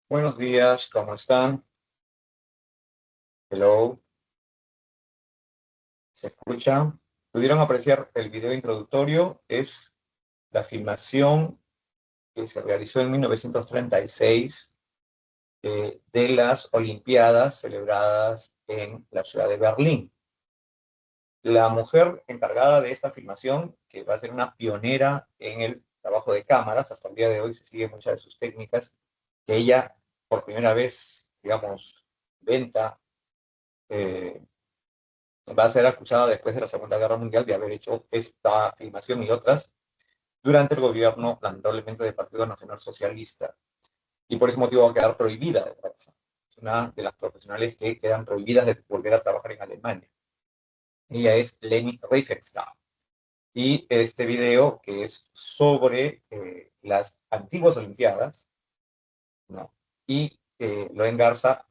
Buenos días, ¿cómo están? Hello, ¿se escucha? ¿Pudieron apreciar el video introductorio? Es la filmación que se realizó en 1936 de las Olimpiadas celebradas en la ciudad de Berlín. La mujer encargada de esta filmación, que va a ser una pionera en el trabajo de cámaras, hasta el día de hoy se siguen muchas de sus técnicas, que ella por primera vez, digamos, venta eh, va a ser acusada después de la Segunda Guerra Mundial de haber hecho esta filmación y otras durante el gobierno, lamentablemente, del Partido Nacional Socialista. Y por ese motivo va a quedar prohibida de trabajar. Es una de las profesionales que quedan prohibidas de volver a trabajar en Alemania. Ella es Leni Riefenstahl. Y este video, que es sobre las antiguas Olimpiadas, ¿no? Y lo engarza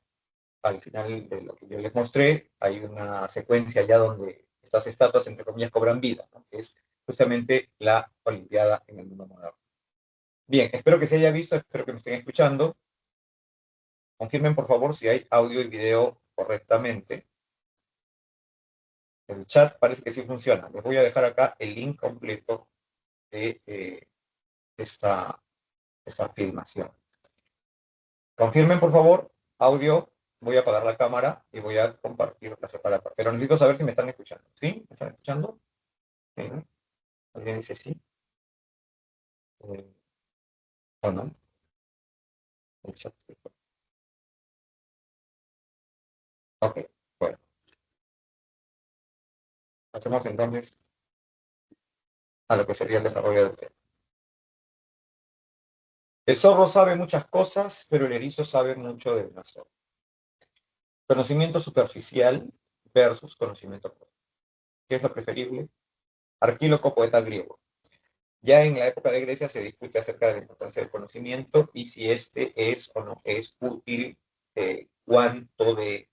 al final de lo que yo les mostré, hay una secuencia ya donde estas estatuas, entre comillas, cobran vida, ¿no? Que es justamente la Olimpiada en el mundo moderno. Bien, espero que se haya visto, espero que me estén escuchando. Confirmen, por favor, si hay audio y video correctamente. El chat parece que sí funciona. Les voy a dejar acá el link completo de esta, esta filmación. Confirmen, por favor, audio. Voy a apagar la cámara y voy a compartir la separata. Pero necesito saber si me están escuchando. ¿Sí? ¿Me están escuchando? ¿Sí? ¿Alguien dice sí? Eh, ¿O no? El chat. Ok, bueno. Hacemos entonces a lo que sería el desarrollo del tema. El zorro sabe muchas cosas, pero el erizo sabe mucho de una sola. Conocimiento superficial versus conocimiento profundo. ¿Qué es lo preferible? Arquíloco, poeta griego. Ya en la época de Grecia se discute acerca de la importancia del conocimiento y si este es o no es útil, cuánto de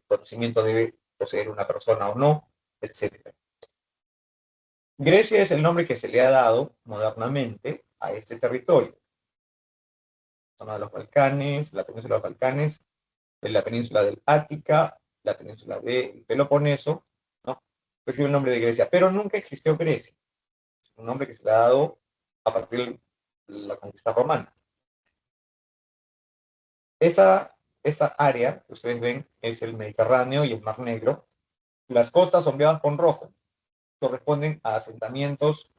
conocimiento debe poseer una persona o no, etc. Grecia es el nombre que se le ha dado modernamente a este territorio. Zona de los Balcanes, la península de los Balcanes, la península del Ática, la península del Peloponeso, ¿no? Recibe el nombre de Grecia, pero nunca existió Grecia. Es un nombre que se le ha dado a partir de la conquista romana. Esa área que ustedes ven es el Mediterráneo y el Mar Negro. Las costas sombreadas con rojo corresponden a asentamientos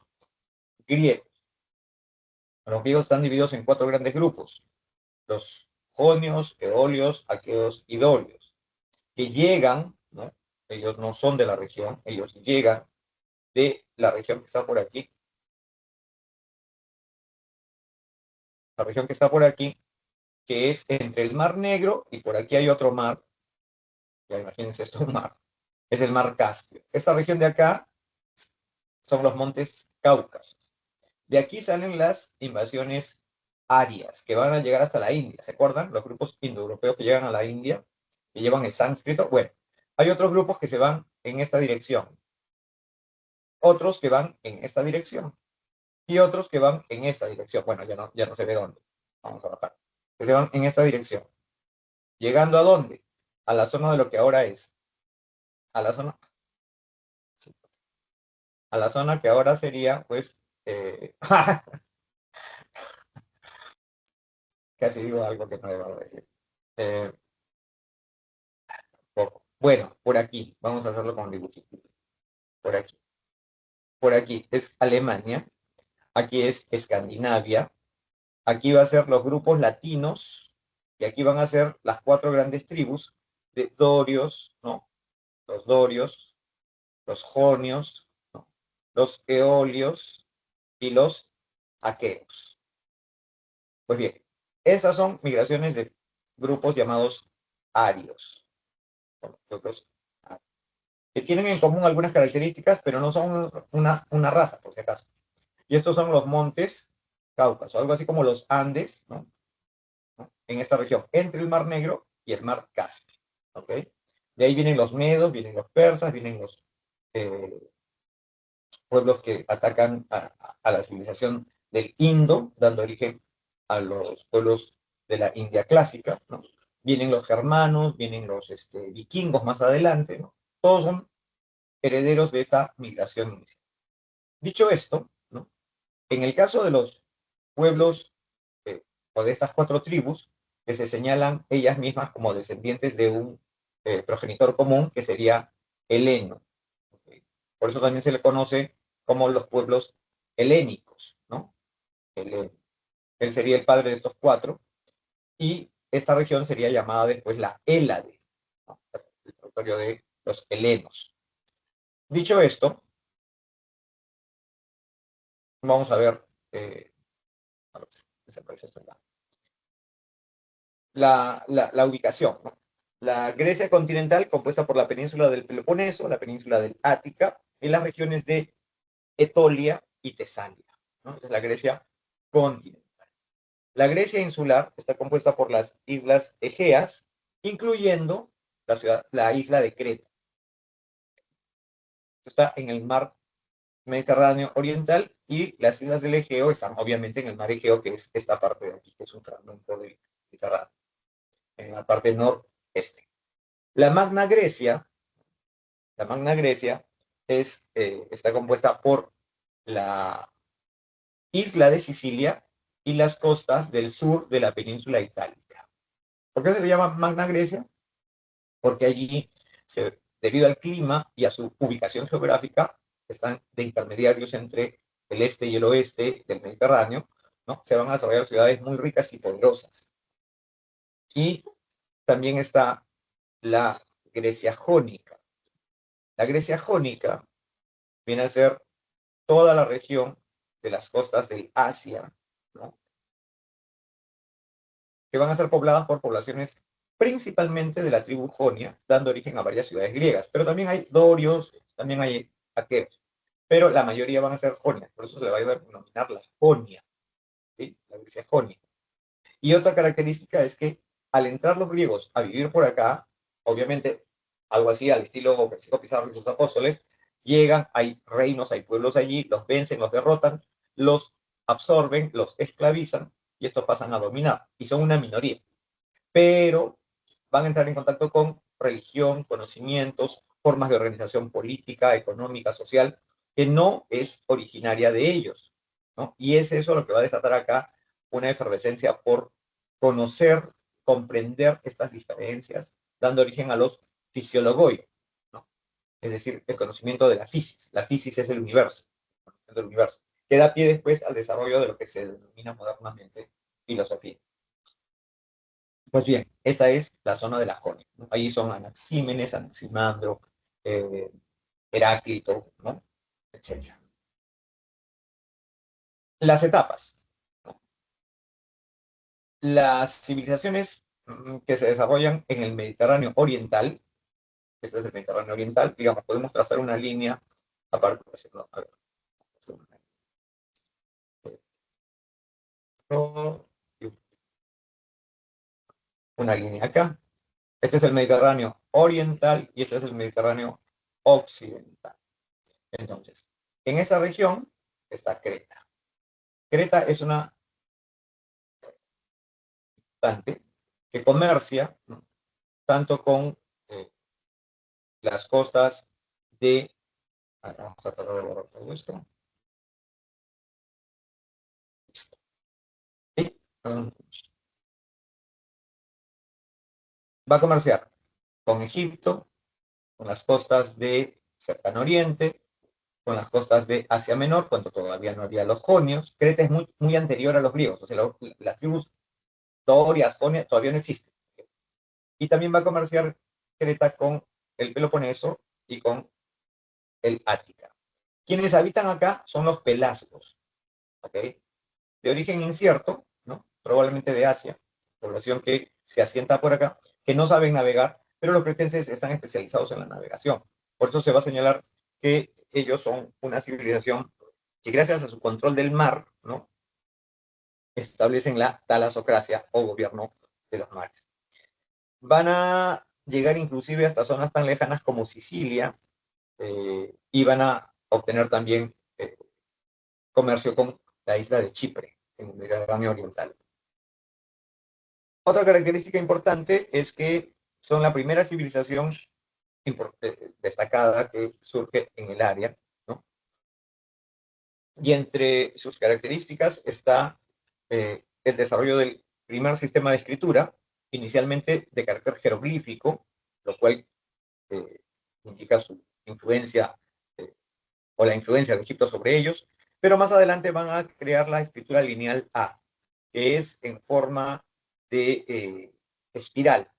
griegos. Los griegos están divididos en cuatro grandes grupos: los jonios, eolios, aqueos y dorios, que llegan, ¿no? Ellos no son de la región, ellos llegan de la región que está por aquí, la región que está por aquí, que es entre el Mar Negro y por aquí hay otro mar, ya imagínense esto, un mar, es el Mar Caspio. Esta región de acá son los montes Cáucasos. De aquí salen las invasiones arias, que van a llegar hasta la India. ¿Se acuerdan? Los grupos indoeuropeos que llegan a la India, que llevan el sánscrito. Bueno, hay otros grupos que se van en esta dirección, otros que van en esta dirección y otros que van en esta dirección. Bueno, ya no se ve dónde. Vamos a bajar. Que se van en esta dirección. ¿Llegando a dónde? A la zona de lo que ahora es. A la zona, a la zona que ahora sería, pues, casi digo algo que no debo decir. Eh, bueno, por aquí, vamos a hacerlo con dibujito. Por aquí. Por aquí es Alemania, aquí es Escandinavia, aquí va a ser los grupos latinos, y aquí van a ser las cuatro grandes tribus de dorios, ¿no? Los dorios, los jonios, ¿no? Los eolios y los aqueos. Pues bien, esas son migraciones de grupos llamados arios, grupos que tienen en común algunas características, pero no son una raza, por si acaso. Y estos son los montes Cáucaso, algo así como los Andes, ¿no? En esta región, entre el Mar Negro y el Mar Caspio. ¿Ok? De ahí vienen los medos, vienen los persas, vienen los eh, pueblos que atacan a la civilización del Indo, dando origen a los pueblos de la India clásica, ¿no? Vienen los germanos, vienen los vikingos más adelante, ¿no? Todos son herederos de esta migración inicial. Dicho esto, ¿no? En el caso de los pueblos o de estas 4 tribus, que se señalan ellas mismas como descendientes de un progenitor común, que sería heleno. ¿Okay? Por eso también se le conoce como los pueblos helénicos, ¿no? Heleno. Él sería el padre de estos 4, y esta región sería llamada después la Hélade, ¿no? El territorio de los helenos. Dicho esto, vamos a ver, a ver si desaparece esto acá. La ubicación, ¿no? La Grecia continental, compuesta por la península del Peloponeso, la península del Ática y las regiones de Etolia y Tesalia, ¿no? Esa es la Grecia continental. La Grecia insular está compuesta por las islas Egeas, incluyendo la isla de Creta. Está en el mar Mediterráneo oriental, y las islas del Egeo están obviamente en el mar Egeo, que es esta parte de aquí, que es un fragmento del Mediterráneo, en la parte noreste. La Magna Grecia, la Magna Grecia está compuesta por la isla de Sicilia y las costas del sur de la península itálica. ¿Por qué se le llama Magna Grecia? Porque allí, debido al clima y a su ubicación geográfica, están de intermediarios entre el este y el oeste del Mediterráneo, ¿no? Se van a desarrollar ciudades muy ricas y poderosas. Y también está la Grecia jónica. La Grecia jónica viene a ser toda la región de las costas del Asia, ¿no? Que van a ser pobladas por poblaciones principalmente de la tribu jonia, dando origen a varias ciudades griegas. Pero también hay dorios, también hay aqueos, pero la mayoría van a ser jonias, por eso se le va a denominar la Jonia, ¿sí? La Grecia jónica. Y otra característica es que al entrar los griegos a vivir por acá, obviamente, algo así al estilo Francisco Pizarro y sus apóstoles, llegan, hay reinos, hay pueblos allí, los vencen, los derrotan, los absorben, los esclavizan, y estos pasan a dominar, y son una minoría. Pero van a entrar en contacto con religión, conocimientos, formas de organización política, económica, social, que no es originaria de ellos, ¿no? Y es eso lo que va a desatar acá una efervescencia por conocer, comprender estas diferencias, dando origen a los fisiologoi, ¿no? Es decir, el conocimiento de la fisis. La fisis es el universo, del universo, que da pie después al desarrollo de lo que se denomina modernamente filosofía. Pues bien, esa es la zona de la Jonia, ¿no? Ahí son Anaxímenes, Anaximandro, eh, Heráclito, ¿no? Etcétera. Las etapas, ¿no? Las civilizaciones que se desarrollan en el Mediterráneo oriental, este es el Mediterráneo oriental, digamos, podemos trazar una línea, aparte de hacerlo, a ver, una línea acá. Este es el Mediterráneo oriental y este es el Mediterráneo occidental. Entonces, en esa región está Creta. Creta es una constante que comercia, ¿no? Tanto con eh, las costas de... Vamos a tratar de borrar todo esto. Y, va a comerciar con Egipto, con las costas de Cercano Oriente, con las costas de Asia Menor, cuando todavía no había los jonios. Creta es muy, muy anterior a los griegos, o sea, las tribus dorias, jonias, todavía no existen. Y también va a comerciar Creta con el Peloponeso y con el Ática. Quienes habitan acá son los pelasgos, ¿ok? De origen incierto, ¿no? Probablemente de Asia, población que se asienta por acá, que no saben navegar, pero los cretenses están especializados en la navegación. Por eso se va a señalar que ellos son una civilización que gracias a su control del mar, ¿no? Establecen la talasocracia o gobierno de los mares. Van a llegar inclusive hasta zonas tan lejanas como Sicilia, y van a obtener también comercio con la isla de Chipre, en el Mediterráneo oriental. Otra característica importante es que son la primera civilización destacada que surge en el área, ¿no? Y entre sus características está el desarrollo del primer sistema de escritura, inicialmente de carácter jeroglífico, lo cual eh, indica su influencia eh, o la influencia de Egipto sobre ellos, pero más adelante van a crear la escritura lineal A, que es en forma de espiral.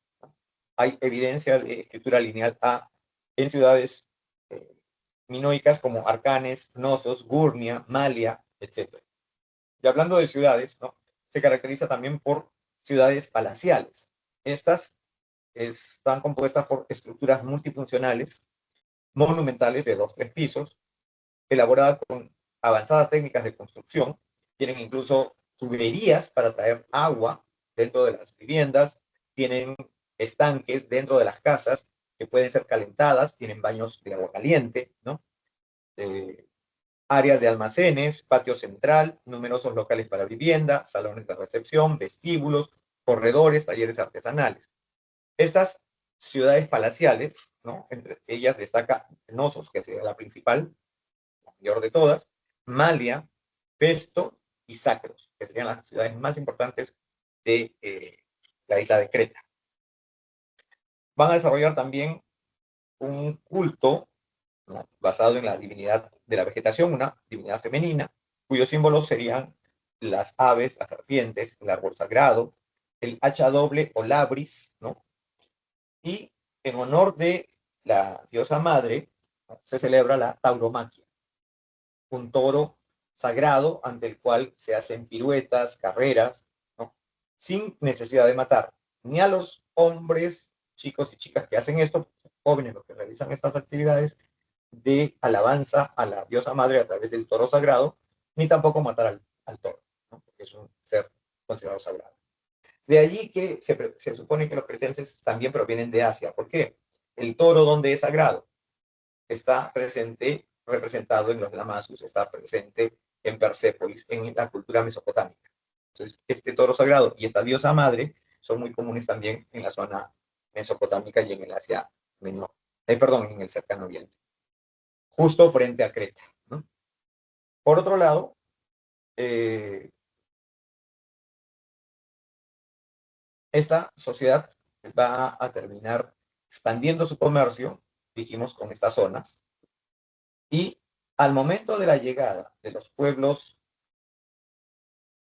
Hay evidencia de escritura lineal A en ciudades eh, minoicas como Arcanes, Knossos, Gurnia, Malia, etc. Y hablando de ciudades, ¿no? Se caracteriza también por ciudades palaciales. Estas están compuestas por estructuras multifuncionales, monumentales de 2 o 3 pisos, elaboradas con avanzadas técnicas de construcción. Tienen incluso tuberías para traer agua dentro de las viviendas, tienen estanques dentro de las casas que pueden ser calentadas, tienen baños de agua caliente, ¿no? Eh, áreas de almacenes, patio central, numerosos locales para vivienda, salones de recepción, vestíbulos, corredores, talleres artesanales. Estas ciudades palaciales, ¿no? Entre ellas destaca Knossos, que sería la principal, la mayor de todas, Malia, Pesto y Sacros, que serían las ciudades más importantes de la isla de Creta. Van a desarrollar también un culto, ¿no? Basado en la divinidad de la vegetación, una divinidad femenina, cuyos símbolos serían las aves, las serpientes, el árbol sagrado, el hacha doble o labris, ¿no? Y en honor de la diosa madre, ¿no? Se celebra la tauromaquia, un toro sagrado ante el cual se hacen piruetas, carreras, ¿no? Sin necesidad de matar ni a los hombres, chicos y chicas que hacen esto, jóvenes los que realizan estas actividades de alabanza a la diosa madre a través del toro sagrado, ni tampoco matar al toro, ¿no? Porque es un ser considerado sagrado. De allí que se supone que los cretenses también provienen de Asia. ¿Por qué? El toro, donde es sagrado, está presente, representado en los Lamasus, está presente en Persépolis, en la cultura mesopotámica. Entonces, este toro sagrado y esta diosa madre son muy comunes también en la zona mesopotámica y en el Asia Menor, perdón, en el cercano oriente, justo frente a Creta, ¿no? Por otro lado, eh, esta sociedad va a terminar expandiendo su comercio, dijimos, con estas zonas, y al momento de la llegada de los pueblos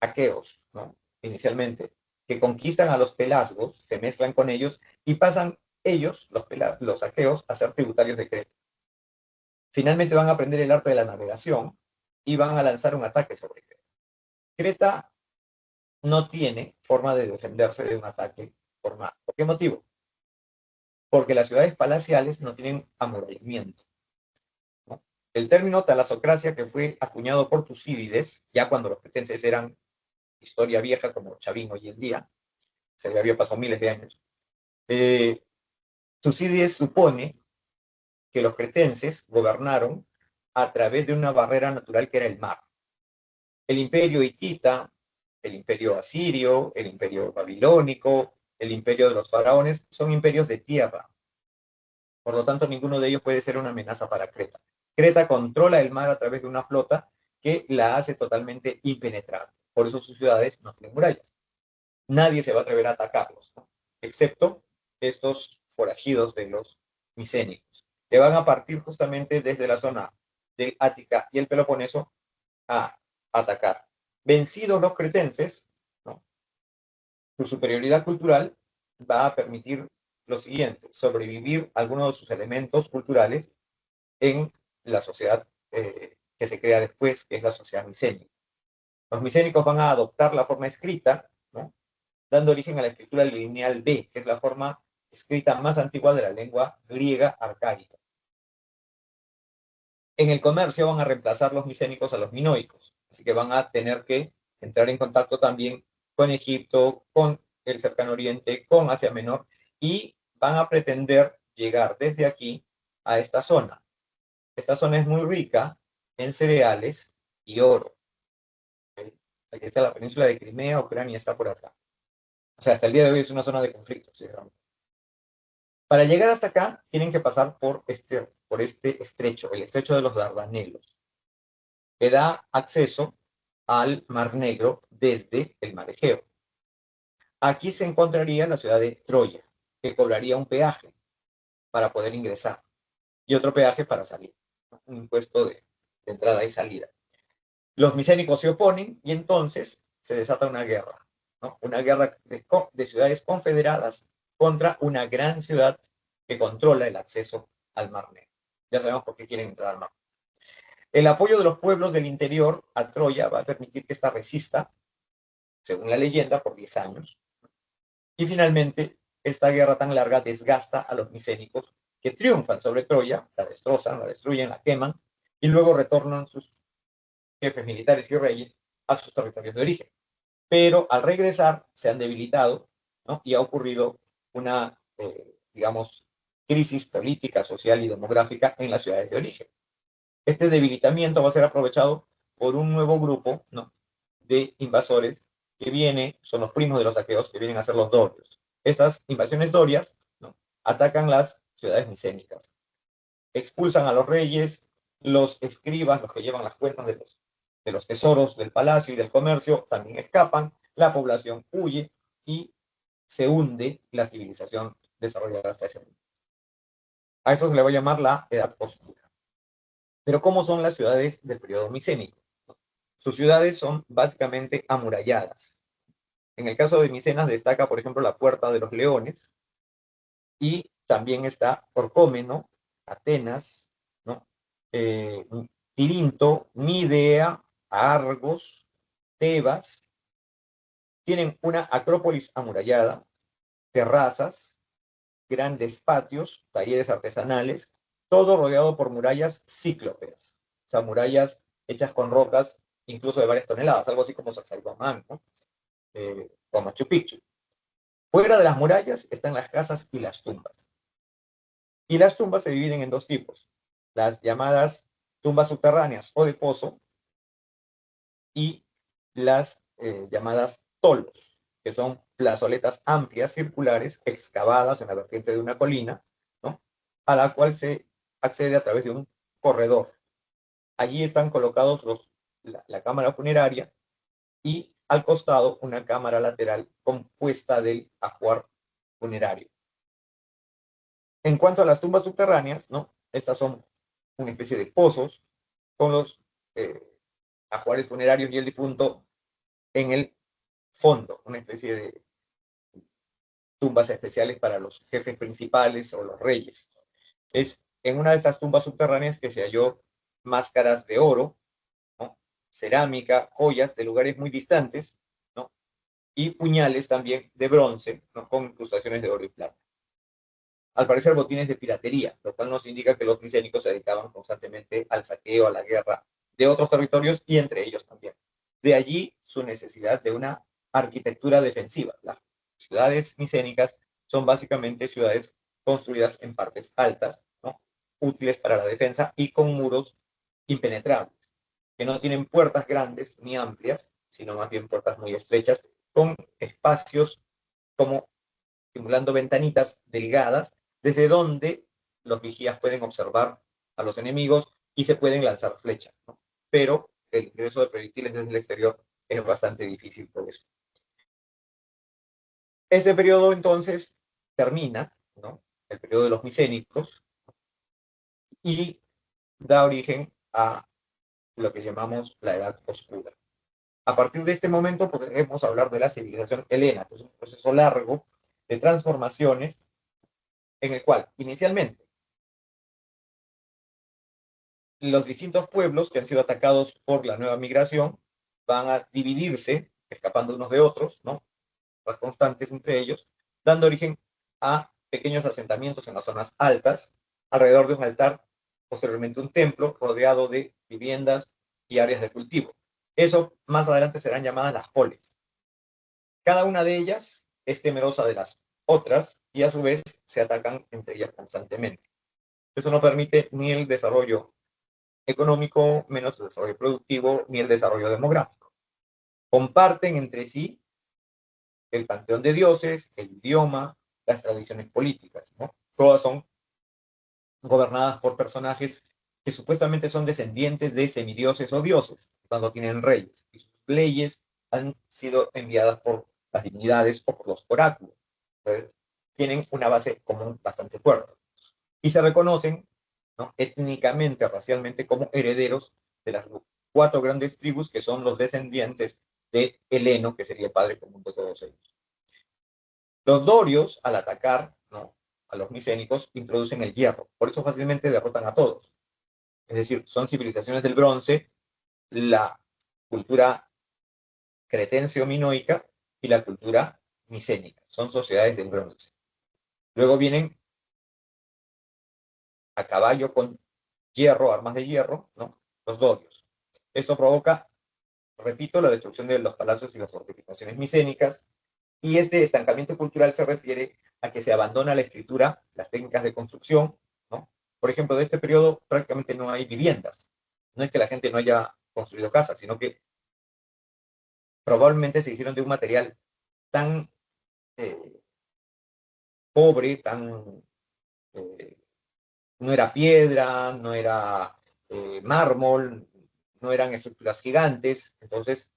aqueos, ¿no? Inicialmente, que conquistan a los pelasgos, se mezclan con ellos y pasan ellos, los aqueos, a ser tributarios de Creta. Finalmente van a aprender el arte de la navegación y van a lanzar un ataque sobre Creta. Creta no tiene forma de defenderse de un ataque formal. ¿Por qué motivo? Porque las ciudades palaciales no tienen amurallamiento, ¿no? El término talasocracia, que fue acuñado por Tucídides, ya cuando los cretenses eran historia vieja como Chavín hoy en día, se le había pasado miles de años, Tucídides supone que los cretenses gobernaron a través de una barrera natural que era el mar. El imperio hitita, el imperio asirio, el imperio babilónico, el imperio de los faraones, son imperios de tierra. Por lo tanto, ninguno de ellos puede ser una amenaza para Creta. Creta controla el mar a través de una flota que la hace totalmente impenetrable. Por eso sus ciudades no tienen murallas. Nadie se va a atrever a atacarlos, ¿no? Excepto estos forajidos de los micénicos, que van a partir justamente desde la zona del Ática y el Peloponeso a atacar. Vencidos los cretenses, ¿no? Su superioridad cultural va a permitir lo siguiente: sobrevivir algunos de sus elementos culturales en la sociedad que se crea después, que es la sociedad micénica. Los micénicos van a adoptar la forma escrita, ¿no? Dando origen a la escritura lineal B, que es la forma escrita más antigua de la lengua griega arcaica. En el comercio van a reemplazar los micénicos a los minoicos, así que van a tener que entrar en contacto también con Egipto, con el cercano oriente, con Asia Menor, y van a pretender llegar desde aquí a esta zona. Esta zona es muy rica en cereales y oro. ¿Okay? Aquí está la península de Crimea, Ucrania está por acá. O sea, hasta el día de hoy es una zona de conflicto, ¿sí? Para llegar hasta acá, tienen que pasar por este estrecho, el estrecho de los Dardanelos, que da acceso al Mar Negro desde el Mar Egeo. Aquí se encontraría la ciudad de Troya, que cobraría un peaje para poder ingresar y otro peaje para salir, un impuesto de entrada y salida. Los micénicos se oponen y entonces se desata una guerra, ¿no? Una guerra de ciudades confederadas contra una gran ciudad que controla el acceso al Mar Negro. Ya sabemos por qué quieren entrar al mar. El apoyo de los pueblos del interior a Troya va a permitir que esta resista, según la leyenda, por 10 años. Y finalmente, esta guerra tan larga desgasta a los micénicos que triunfan sobre Troya, la destrozan, la destruyen, la queman, y luego retornan sus jefes militares y reyes a sus territorios de origen. Pero al regresar se han debilitado, ¿no? Y ha ocurrido una, digamos, crisis política, social y demográfica en las ciudades de origen. Este debilitamiento va a ser aprovechado por un nuevo grupo, ¿no?, de invasores que son los primos de los aqueos, que vienen a ser los dorios. Estas invasiones dorias, ¿no?, atacan las ciudades micénicas, expulsan a los reyes, los escribas, los que llevan las cuentas de los tesoros del palacio y del comercio, también escapan, la población huye y se hunde la civilización desarrollada hasta ese momento. A eso se le va a llamar la Edad Oscura. Pero ¿cómo son las ciudades del periodo micénico? Sus ciudades son básicamente amuralladas. En el caso de Micenas destaca, por ejemplo, la Puerta de los Leones, y también está Orcómeno, Atenas, ¿no? Tirinto, Midea, Argos, Tebas. Tienen una acrópolis amurallada, terrazas, grandes patios, talleres artesanales, todo rodeado por murallas cíclopes, o sea, murallas hechas con rocas incluso de varias toneladas, algo así como Sacsayhuamán, ¿no? O Machu Picchu. Fuera de las murallas están las casas y las tumbas. Y las tumbas se dividen en dos tipos, las llamadas tumbas subterráneas o de pozo y las llamadas tolos, que son plazoletas amplias, circulares, excavadas en la vertiente de una colina, ¿no?, a la cual se accede a través de un corredor. Allí están colocados la cámara funeraria y al costado una cámara lateral compuesta del ajuar funerario. En cuanto a las tumbas subterráneas, ¿no?, estas son una especie de pozos con los ajuares funerarios y el difunto en el fondo, una especie de tumbas especiales para los jefes principales o los reyes. Es en una de estas tumbas subterráneas que se halló máscaras de oro, ¿no?, cerámica, joyas de lugares muy distantes, ¿no?, y puñales también de bronce, ¿no?, con incrustaciones de oro y plata. Al parecer botines de piratería, lo cual nos indica que los micénicos se dedicaban constantemente al saqueo, a la guerra de otros territorios y entre ellos también. De allí su necesidad de una arquitectura defensiva. Las ciudades micénicas son básicamente ciudades construidas en partes altas, ¿no?, útiles para la defensa y con muros impenetrables, que no tienen puertas grandes ni amplias, sino más bien puertas muy estrechas, con espacios como simulando ventanitas delgadas, desde donde los vigías pueden observar a los enemigos y se pueden lanzar flechas, ¿no? Pero el ingreso de proyectiles desde el exterior es bastante difícil por eso. Este periodo entonces termina, ¿no?, el periodo de los micénicos, y da origen a lo que llamamos la Edad Oscura. A partir de este momento podemos hablar de la civilización helena, que es un proceso largo de transformaciones en el cual inicialmente los distintos pueblos que han sido atacados por la nueva migración van a dividirse, escapando unos de otros, ¿no?, las constantes entre ellos, dando origen a pequeños asentamientos en las zonas altas, alrededor de un altar, posteriormente un templo rodeado de viviendas y áreas de cultivo. Eso más adelante serán llamadas las polis. Cada una de ellas es temerosa de las otras y a su vez se atacan entre ellas constantemente. Eso no permite ni el desarrollo económico, menos el desarrollo productivo, ni el desarrollo demográfico. Comparten entre sí el panteón de dioses, el idioma, las tradiciones políticas, ¿no? Todas son gobernadas por personajes que supuestamente son descendientes de semidioses o dioses, cuando tienen reyes, y sus leyes han sido enviadas por las divinidades o por los oráculos. Entonces, tienen una base común bastante fuerte. Y se reconocen, ¿no?, étnicamente, racialmente, como herederos de las 4 grandes tribus que son los descendientes de Heleno, que sería el padre común de todos ellos. Los dorios, al atacar, ¿no?, a los micénicos, introducen el hierro. Por eso fácilmente derrotan a todos. Es decir, son civilizaciones del bronce, la cultura cretense-minoica y la cultura micénica. Son sociedades del bronce. Luego vienen a caballo con hierro, armas de hierro, ¿no?, los dorios. Esto provoca, repito, la destrucción de los palacios y las fortificaciones micénicas, y este estancamiento cultural se refiere a que se abandona la escritura, las técnicas de construcción, ¿no? Por ejemplo, de este periodo prácticamente no hay viviendas. No es que la gente no haya construido casas, sino que probablemente se hicieron de un material tan eh, pobre, tan... Eh, no era piedra, no era mármol, no eran estructuras gigantes, entonces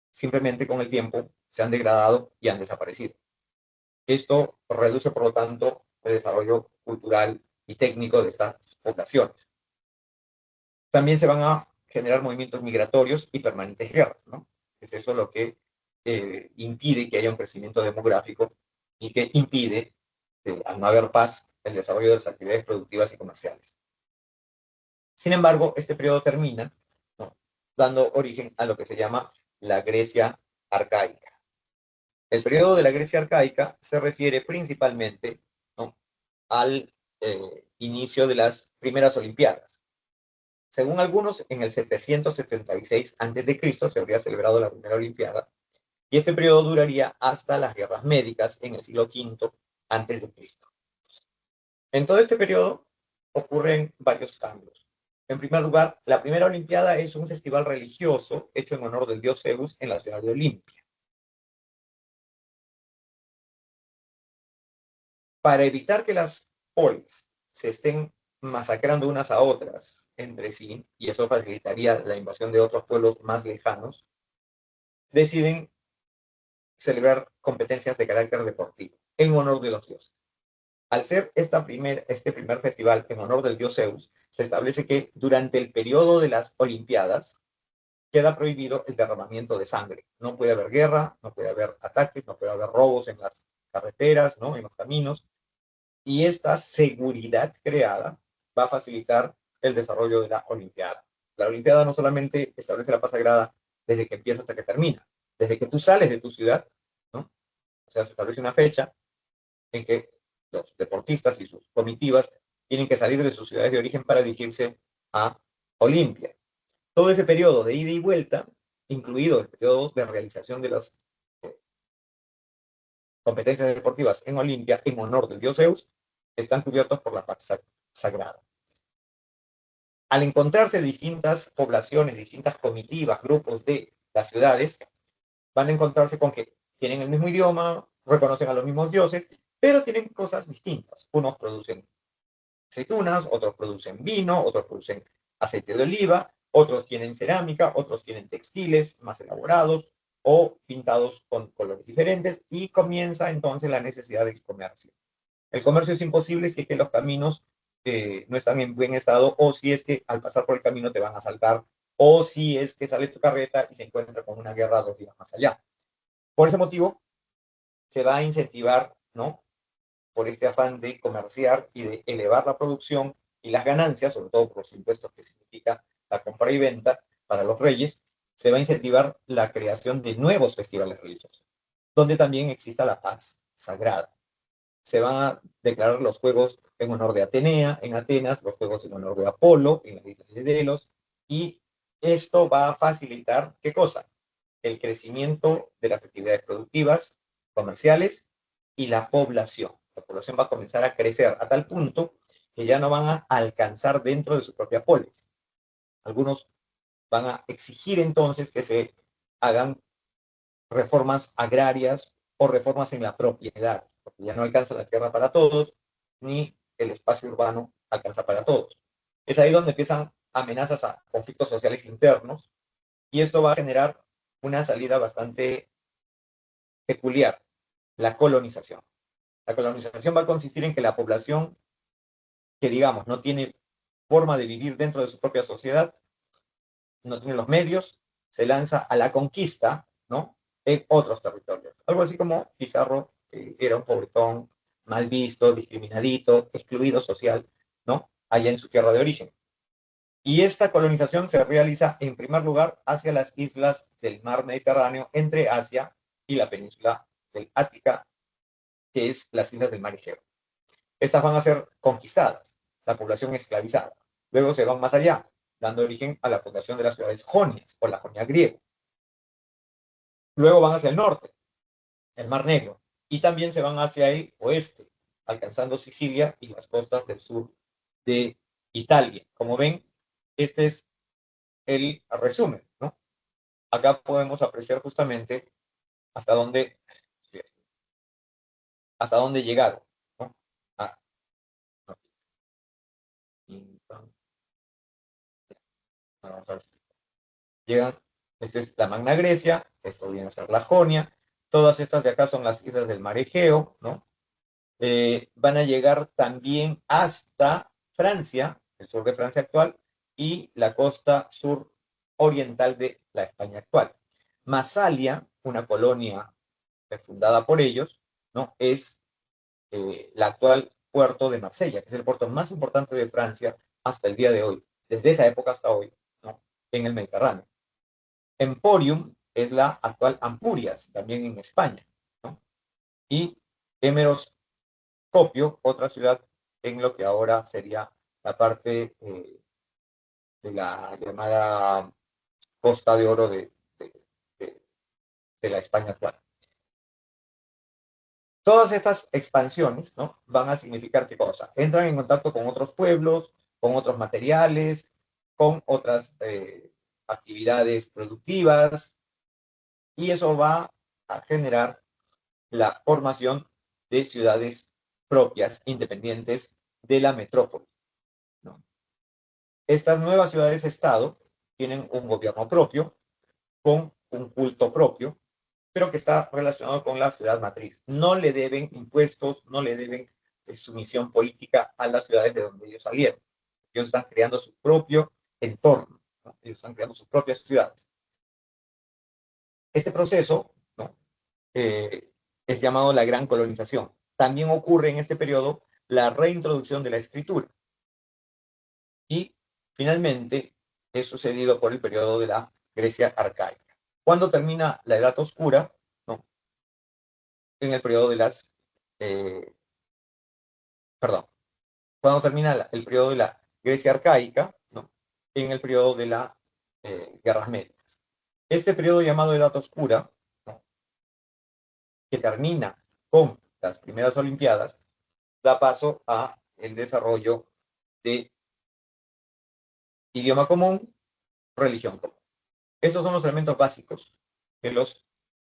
simplemente con el tiempo se han degradado y han desaparecido. Esto reduce, por lo tanto, el desarrollo cultural y técnico de estas poblaciones. También se van a generar movimientos migratorios y permanentes guerras, ¿no? Es eso lo que impide que haya un crecimiento demográfico y que impide, al no haber paz, el desarrollo de las actividades productivas y comerciales. Sin embargo, este periodo termina, ¿no?, dando origen a lo que se llama la Grecia arcaica. El periodo de la Grecia arcaica se refiere principalmente, ¿no?, al inicio de las primeras Olimpiadas. Según algunos, en el 776 a.C. se habría celebrado la primera Olimpiada, y este periodo duraría hasta las guerras médicas en el siglo V a.C. En todo este periodo ocurren varios cambios. En primer lugar, la primera Olimpiada es un festival religioso hecho en honor del dios Zeus en la ciudad de Olimpia. Para evitar que las polis se estén masacrando unas a otras entre sí, y eso facilitaría la invasión de otros pueblos más lejanos, deciden celebrar competencias de carácter deportivo en honor de los dioses. Al ser este primer festival en honor del dios Zeus, se establece que durante el periodo de las Olimpiadas queda prohibido el derramamiento de sangre. No puede haber guerra, no puede haber ataques, no puede haber robos en las carreteras, ¿no?, en los caminos, y esta seguridad creada va a facilitar el desarrollo de la Olimpiada. La Olimpiada no solamente establece la paz sagrada desde que empieza hasta que termina, desde que tú sales de tu ciudad, ¿no? O sea, se establece una fecha en que los deportistas y sus comitivas tienen que salir de sus ciudades de origen para dirigirse a Olimpia. Todo ese periodo de ida y vuelta, incluido el periodo de realización de las competencias deportivas en Olimpia en honor del dios Zeus, están cubiertos por la paz sagrada. Al encontrarse distintas poblaciones, distintas comitivas, grupos de las ciudades, van a encontrarse con que tienen el mismo idioma, reconocen a los mismos dioses, pero tienen cosas distintas. Unos producen aceitunas, otros producen vino, otros producen aceite de oliva, otros tienen cerámica, otros tienen textiles más elaborados o pintados con colores diferentes, y comienza entonces la necesidad de comercio. El comercio es imposible si es que los caminos no están en buen estado, o si es que al pasar por el camino te van a asaltar, o si es que sale tu carreta y se encuentra con una guerra 2 días más allá. Por ese motivo, se va a incentivar, ¿no?, por este afán de comerciar y de elevar la producción y las ganancias, sobre todo por los impuestos que significa la compra y venta para los reyes, se va a incentivar la creación de nuevos festivales religiosos, donde también exista la paz sagrada. Se van a declarar los Juegos en honor de Atenea en Atenas, los Juegos en honor de Apolo en las islas de Delos, y esto va a facilitar, ¿qué cosa? El crecimiento de las actividades productivas, comerciales y la población. La población va a comenzar a crecer a tal punto que ya no van a alcanzar dentro de su propia polis. Algunos van a exigir entonces que se hagan reformas agrarias o reformas en la propiedad, porque ya no alcanza la tierra para todos, ni el espacio urbano alcanza para todos. Es ahí donde empiezan amenazas a conflictos sociales internos, y esto va a generar una salida bastante peculiar, la colonización. La colonización va a consistir en que la población que, digamos, no tiene forma de vivir dentro de su propia sociedad, no tiene los medios, se lanza a la conquista, ¿no? En otros territorios. Algo así como Pizarro era un pobretón mal visto, discriminadito, excluido social, ¿no? Allá en su tierra de origen. Y esta colonización se realiza en primer lugar hacia las islas del mar Mediterráneo, entre Asia y la península del Ática, que es las islas del mar Egeo. Estas van a ser conquistadas, la población esclavizada. Luego se van más allá, dando origen a la fundación de las ciudades jonias, o la Jonia griega. Luego van hacia el norte, el Mar Negro, y también se van hacia el oeste, alcanzando Sicilia y las costas del sur de Italia. Como ven, este es el resumen, ¿no? Acá podemos apreciar justamente hasta dónde, hasta dónde llegaron, ¿no? Ah, no. Vamos a ver. Llegan, esta es la Magna Grecia, esto viene a ser la Jonia, todas estas de acá son las islas del mar Egeo, ¿no? Van a llegar también hasta Francia, el sur de Francia actual, y la costa sur oriental de la España actual. Massalia, una colonia fundada por ellos, ¿no? Es la actual puerto de Marsella, que es el puerto más importante de Francia hasta el día de hoy, desde esa época hasta hoy, ¿no? En el Mediterráneo. Emporium es la actual Ampurias, también en España, ¿no? Y Hemeroscopio, otra ciudad en lo que ahora sería la parte de la llamada Costa de Oro de, de la España actual. Todas estas expansiones, ¿no? Van a significar qué cosa. Entran en contacto con otros pueblos, con otros materiales, con otras actividades productivas, y eso va a generar la formación de ciudades propias, independientes de la metrópoli, ¿no? Estas nuevas ciudades-estado tienen un gobierno propio, con un culto propio, pero que está relacionado con la ciudad matriz. No le deben impuestos, no le deben sumisión política a las ciudades de donde ellos salieron. Ellos están creando su propio entorno, ¿no? Ellos están creando sus propias ciudades. Este proceso, ¿no? Es llamado la gran colonización. También ocurre en este periodo la reintroducción de la escritura. Y finalmente es sucedido por el periodo de la Grecia arcaica. ¿Cuándo termina la Edad Oscura? ¿No? En el periodo de las, perdón, cuando termina el periodo de la Grecia arcaica, ¿no? En el periodo de las guerras médicas. Este periodo llamado Edad Oscura, ¿no? Que termina con las primeras Olimpiadas, da paso a el desarrollo de idioma común, religión común. Esos son los elementos básicos que los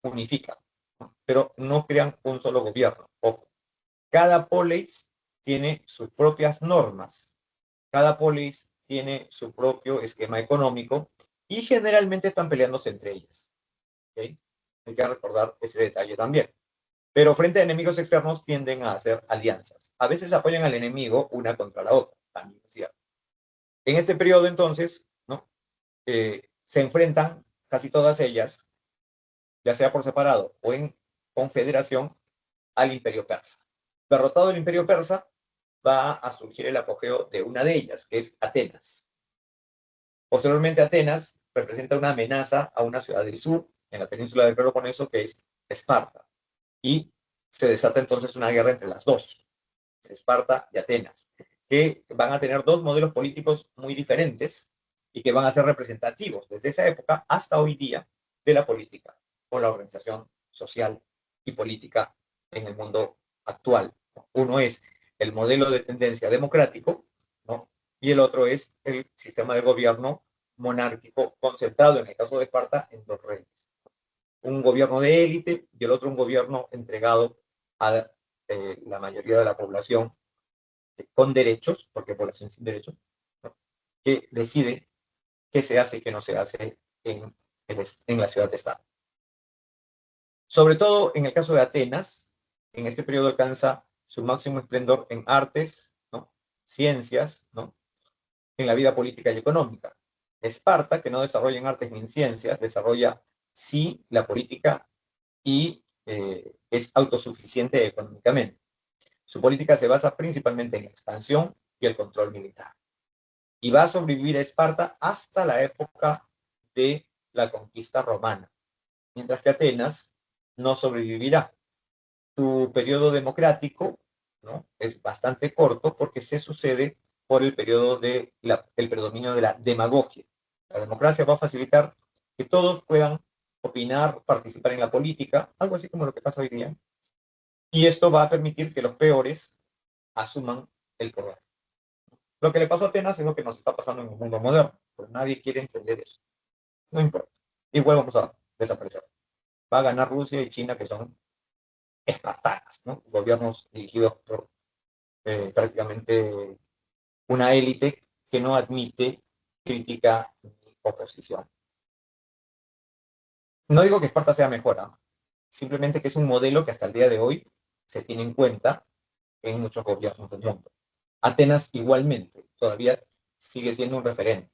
unifican, ¿no? Pero no crean un solo gobierno. Ojo, cada polis tiene sus propias normas, cada polis tiene su propio esquema económico y generalmente están peleándose entre ellas. ¿Okay? Hay que recordar ese detalle también. Pero frente a enemigos externos tienden a hacer alianzas. A veces apoyan al enemigo una contra la otra, también es cierto. En este periodo, entonces, ¿no? Se enfrentan casi todas ellas, ya sea por separado o en confederación, al imperio persa. Derrotado el imperio persa, va a surgir el apogeo de una de ellas, que es Atenas. Posteriormente, Atenas representa una amenaza a una ciudad del sur, en la península del Peloponeso, que es Esparta. Y se desata entonces una guerra entre las dos, Esparta y Atenas, que van a tener dos modelos políticos muy diferentes y que van a ser representativos desde esa época hasta hoy día de la política o la organización social y política en el mundo actual. Uno es el modelo de tendencia democrático, ¿no? Y el otro es el sistema de gobierno monárquico concentrado, en el caso de Esparta, en dos reyes. un gobierno de élite y el otro un gobierno entregado a la mayoría de la población con derechos, porque población sin derechos, ¿no? Que decide qué se hace y qué no se hace en la ciudad de Estado. Sobre todo en el caso de Atenas, en este periodo alcanza su máximo esplendor en artes, ¿no? Ciencias, ¿no? En la vida política y económica. Esparta, que no desarrolla en artes ni en ciencias, desarrolla sí la política y es autosuficiente económicamente. Su política se basa principalmente en la expansión y el control militar. Y va a sobrevivir a Esparta hasta la época de la conquista romana, mientras que Atenas no sobrevivirá. Su periodo democrático, ¿no? Es bastante corto porque se sucede por el periodo de el predominio de la demagogia. La democracia va a facilitar que todos puedan opinar, participar en la política, algo así como lo que pasa hoy día, y esto va a permitir que los peores asuman el poder. Lo que le pasó a Atenas es lo que nos está pasando en el mundo moderno, pero nadie quiere entender eso. No importa. Igual vamos a desaparecer. Va a ganar Rusia y China, que son espartanas, ¿no? Gobiernos dirigidos por prácticamente una élite que no admite crítica ni oposición. No digo que Esparta sea mejor, ¿eh? Simplemente que es un modelo que hasta el día de hoy se tiene en cuenta en muchos gobiernos del mundo. Atenas igualmente, todavía sigue siendo un referente.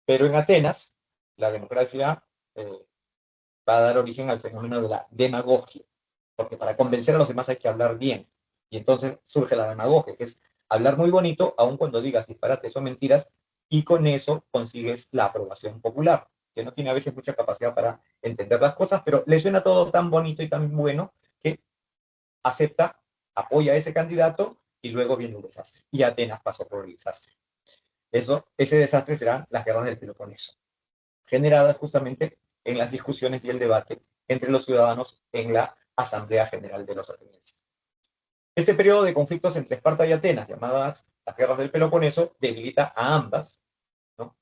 Pero en Atenas, la democracia va a dar origen al fenómeno de la demagogia, porque para convencer a los demás hay que hablar bien. Y entonces surge la demagogia, que es hablar muy bonito, aun cuando digas disparates o mentiras, y con eso consigues la aprobación popular, que no tiene a veces mucha capacidad para entender las cosas, pero le suena todo tan bonito y tan bueno que acepta, apoya a ese candidato y luego viene el desastre. Y Atenas pasó por el desastre. Ese desastre serán las guerras del Peloponeso, generadas justamente en las discusiones y el debate entre los ciudadanos en la Asamblea General de los Atenienses. Este periodo de conflictos entre Esparta y Atenas, llamadas las guerras del Peloponeso, debilita a ambas, ¿no?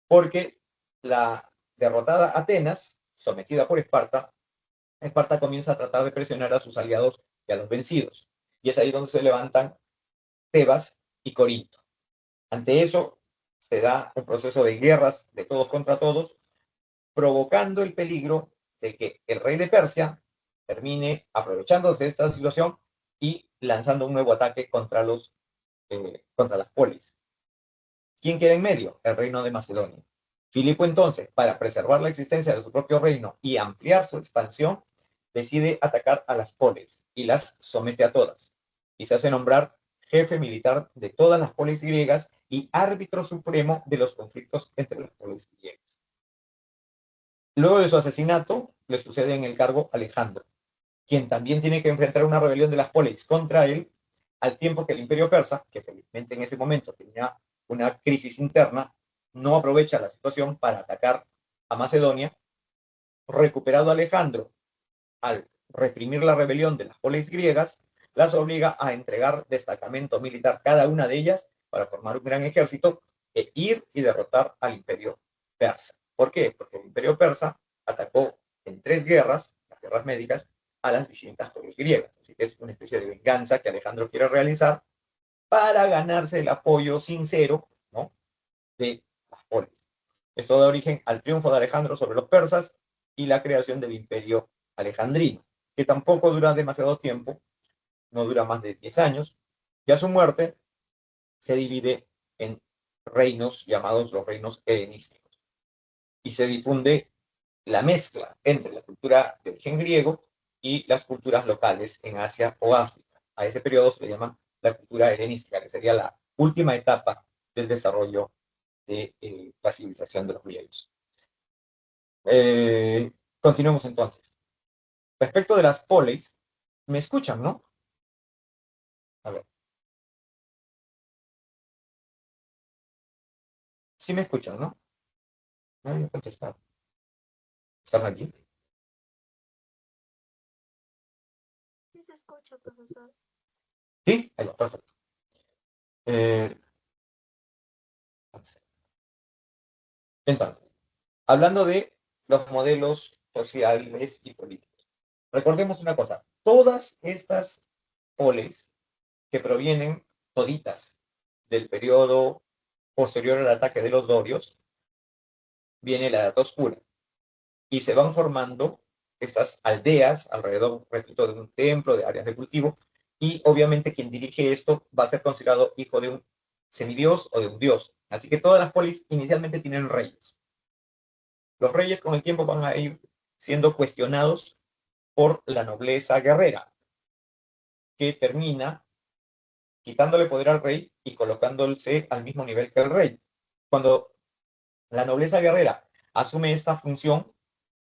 Porque la derrotada Atenas, sometida por Esparta, Esparta comienza a tratar de presionar a sus aliados y a los vencidos. Y es ahí donde se levantan Tebas y Corinto. Ante eso, se da un proceso de guerras de todos contra todos, provocando el peligro de que el rey de Persia termine aprovechándose de esta situación y lanzando un nuevo ataque contra las polis. ¿Quién queda en medio? El reino de Macedonia. Filipo entonces, para preservar la existencia de su propio reino y ampliar su expansión, decide atacar a las polis y las somete a todas. Y se hace nombrar jefe militar de todas las polis griegas y árbitro supremo de los conflictos entre las polis griegas. Luego de su asesinato, le sucede en el cargo Alejandro, quien también tiene que enfrentar una rebelión de las polis contra él, al tiempo que el imperio persa, que felizmente en ese momento tenía una crisis interna, no aprovecha la situación para atacar a Macedonia. Recuperado Alejandro, al reprimir la rebelión de las polis griegas, las obliga a entregar destacamento militar cada una de ellas para formar un gran ejército e ir y derrotar al imperio persa. ¿Por qué? Porque el imperio persa atacó en 3 guerras, las guerras médicas, a las distintas polis griegas. Así que es una especie de venganza que Alejandro quiere realizar para ganarse el apoyo sincero, ¿no?, de las polis. Esto da origen al triunfo de Alejandro sobre los persas y la creación del imperio alejandrino, que tampoco dura demasiado tiempo, no dura más de 10 años, y a su muerte se divide en reinos llamados los reinos helenísticos, y se difunde la mezcla entre la cultura de origen griego y las culturas locales en Asia o África. A ese periodo se le llama la cultura helenística, que sería la última etapa del desarrollo de la civilización de los griegos. Continuemos entonces. Respecto de las polis, me escuchan, ¿no? A ver. Sí me escuchan, ¿no? No voy a contestar. ¿Están aquí? Sí se escucha, profesor. Sí, ahí va, perfecto. Eh, entonces, hablando de los modelos sociales y políticos. Recordemos una cosa, todas estas polis que provienen toditas del periodo posterior al ataque de los dorios, viene la Edad Oscura, y se van formando estas aldeas alrededor, repito, de un templo, de áreas de cultivo, y obviamente quien dirige esto va a ser considerado hijo de un semidios o de un dios. Así que todas las polis inicialmente tienen reyes. Los reyes con el tiempo van a ir siendo cuestionados por la nobleza guerrera, que termina quitándole poder al rey y colocándose al mismo nivel que el rey. Cuando la nobleza guerrera asume esta función,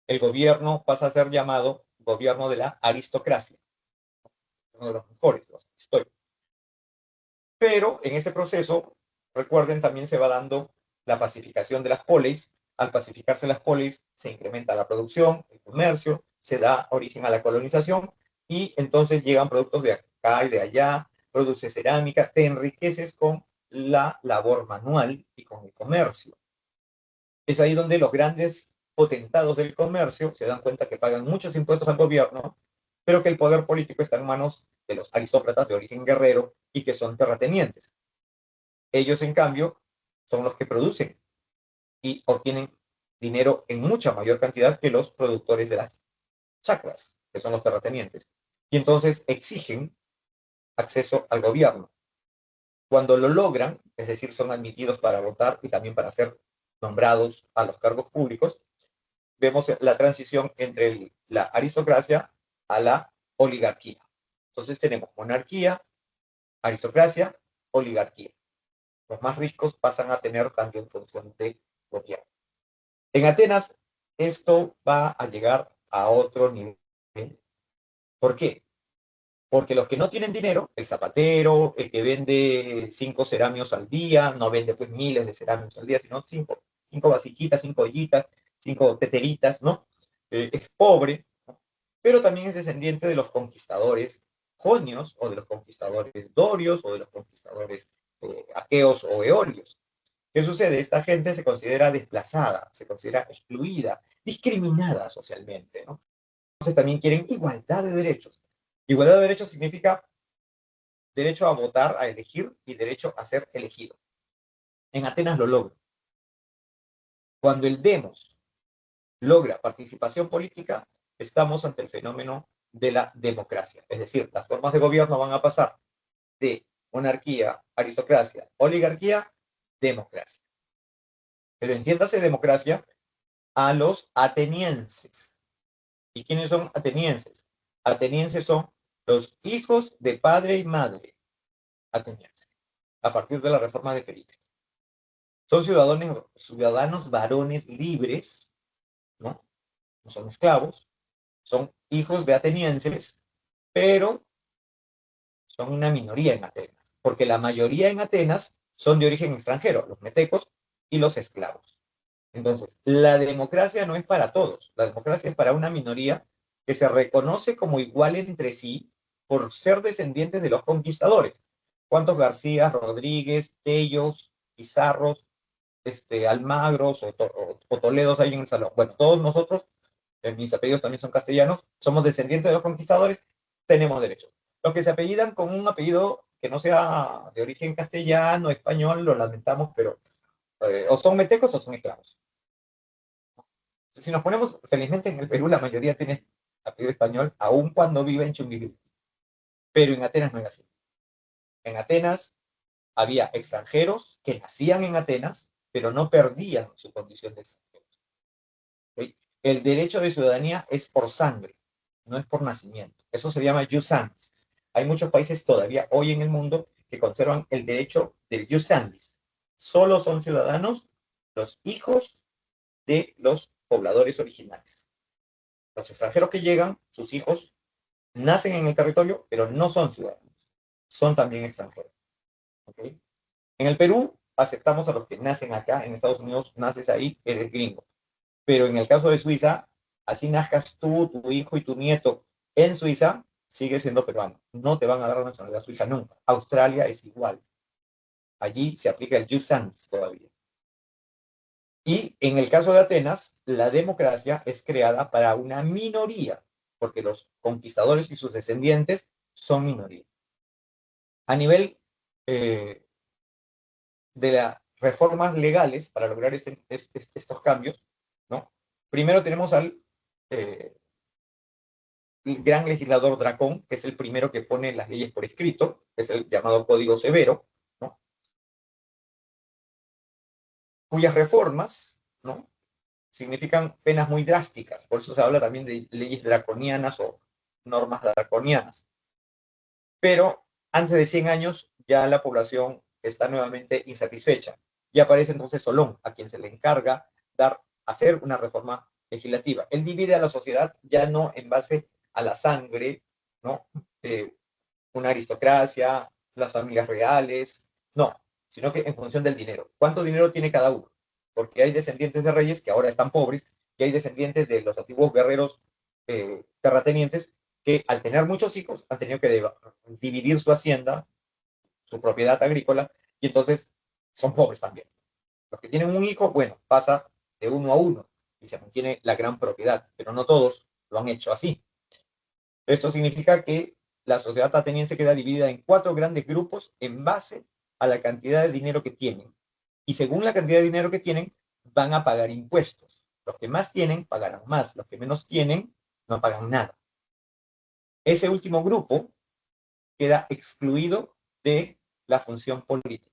el gobierno pasa a ser llamado gobierno de la aristocracia, uno de los mejores, los históricos. Pero en este proceso, recuerden, también se va dando la pacificación de las polis. Al pacificarse las polis, se incrementa la producción, el comercio, se da origen a la colonización y entonces llegan productos de acá y de allá, produce cerámica, te enriqueces con la labor manual y con el comercio. Es ahí donde los grandes potentados del comercio se dan cuenta que pagan muchos impuestos al gobierno, pero que el poder político está en manos de los aristócratas de origen guerrero y que son terratenientes. Ellos, en cambio, son los que producen y obtienen dinero en mucha mayor cantidad que los productores de las chacras, que son los terratenientes. Y entonces exigen acceso al gobierno. Cuando lo logran, es decir, son admitidos para votar y también para ser nombrados a los cargos públicos, vemos la transición entre la aristocracia a la oligarquía. Entonces tenemos monarquía, aristocracia, oligarquía. Los más ricos pasan a tener también función de gobierno. En Atenas, esto va a llegar a otro nivel. ¿Por qué? Porque los que no tienen dinero, el zapatero, el que vende 5 ceramios al día, no vende pues miles de ceramios al día, sino cinco vasijitas, 5 ollitas, 5 teteritas, ¿no? Es pobre, ¿no? Pero también es descendiente de los conquistadores jonios, o de los conquistadores dorios, o de los conquistadores aqueos o eolios. ¿Qué sucede? Esta gente se considera desplazada, se considera excluida, discriminada socialmente, ¿no? Entonces también quieren igualdad de derechos. Igualdad de derechos significa derecho a votar, a elegir y derecho a ser elegido. En Atenas lo logra. Cuando el demos logra participación política, estamos ante el fenómeno de la democracia. Es decir, las formas de gobierno van a pasar de monarquía, aristocracia, oligarquía, democracia. Pero entiéndase democracia a los atenienses. ¿Y quiénes son atenienses? Atenienses son los hijos de padre y madre atenienses, a partir de la reforma de Pericles. Son ciudadanos varones libres, ¿no? No son esclavos, son hijos de atenienses, pero son una minoría en Atenas, porque la mayoría en Atenas son de origen extranjero, los metecos y los esclavos. Entonces, la democracia no es para todos, la democracia es para una minoría que se reconoce como igual entre sí por ser descendientes de los conquistadores. ¿Cuántos García, Rodríguez, Tellos, Pizarros, Almagros o Toledos hay en el salón? Bueno, todos nosotros, mis apellidos también son castellanos, somos descendientes de los conquistadores, tenemos derechos. Los que se apellidan con un apellido que no sea de origen castellano, español, lo lamentamos, pero o son metecos o son esclavos. Si nos ponemos, felizmente en el Perú la mayoría tiene apellido español, aun cuando vive en Chumbiví. Pero en Atenas no era así. En Atenas había extranjeros que nacían en Atenas, pero no perdían su condición de extranjeros. ¿Okay? El derecho de ciudadanía es por sangre, no es por nacimiento. Eso se llama jus sanguis. Hay muchos países todavía hoy en el mundo que conservan el derecho del jus sanguis. Solo son ciudadanos los hijos de los pobladores originales. Los extranjeros que llegan, sus hijos, nacen en el territorio, pero no son ciudadanos. Son también extranjeros. ¿Okay? En el Perú, aceptamos a los que nacen acá. En Estados Unidos, naces ahí, eres gringo. Pero en el caso de Suiza, así nazcas tú, tu hijo y tu nieto en Suiza, sigue siendo peruano. No te van a dar la nacionalidad suiza nunca. Australia es igual. Allí se aplica el jus sanguis todavía. Y en el caso de Atenas, la democracia es creada para una minoría, porque los conquistadores y sus descendientes son minoría. A nivel de las reformas legales para lograr estos cambios, ¿no? Primero tenemos al gran legislador Dracón, que es el primero que pone las leyes por escrito, que es el llamado Código Severo, ¿no? Cuyas reformas, ¿no?, significan penas muy drásticas. Por eso se habla también de leyes draconianas o normas draconianas. Pero antes de 100 años ya la población está nuevamente insatisfecha. Y aparece entonces Solón, a quien se le encarga hacer una reforma legislativa. Él divide a la sociedad ya no en base a la sangre, ¿no?, una aristocracia, las familias reales, no, sino que en función del dinero. ¿Cuánto dinero tiene cada uno? Porque hay descendientes de reyes que ahora están pobres y hay descendientes de los antiguos guerreros terratenientes que al tener muchos hijos han tenido que dividir su hacienda, su propiedad agrícola, y entonces son pobres también. Los que tienen un hijo, bueno, pasa de uno a uno y se mantiene la gran propiedad, pero no todos lo han hecho así. Esto significa que la sociedad ateniense queda dividida en 4 grandes grupos en base a la cantidad de dinero que tienen. Y según la cantidad de dinero que tienen, van a pagar impuestos. Los que más tienen pagarán más, los que menos tienen no pagan nada. Ese último grupo queda excluido de la función política.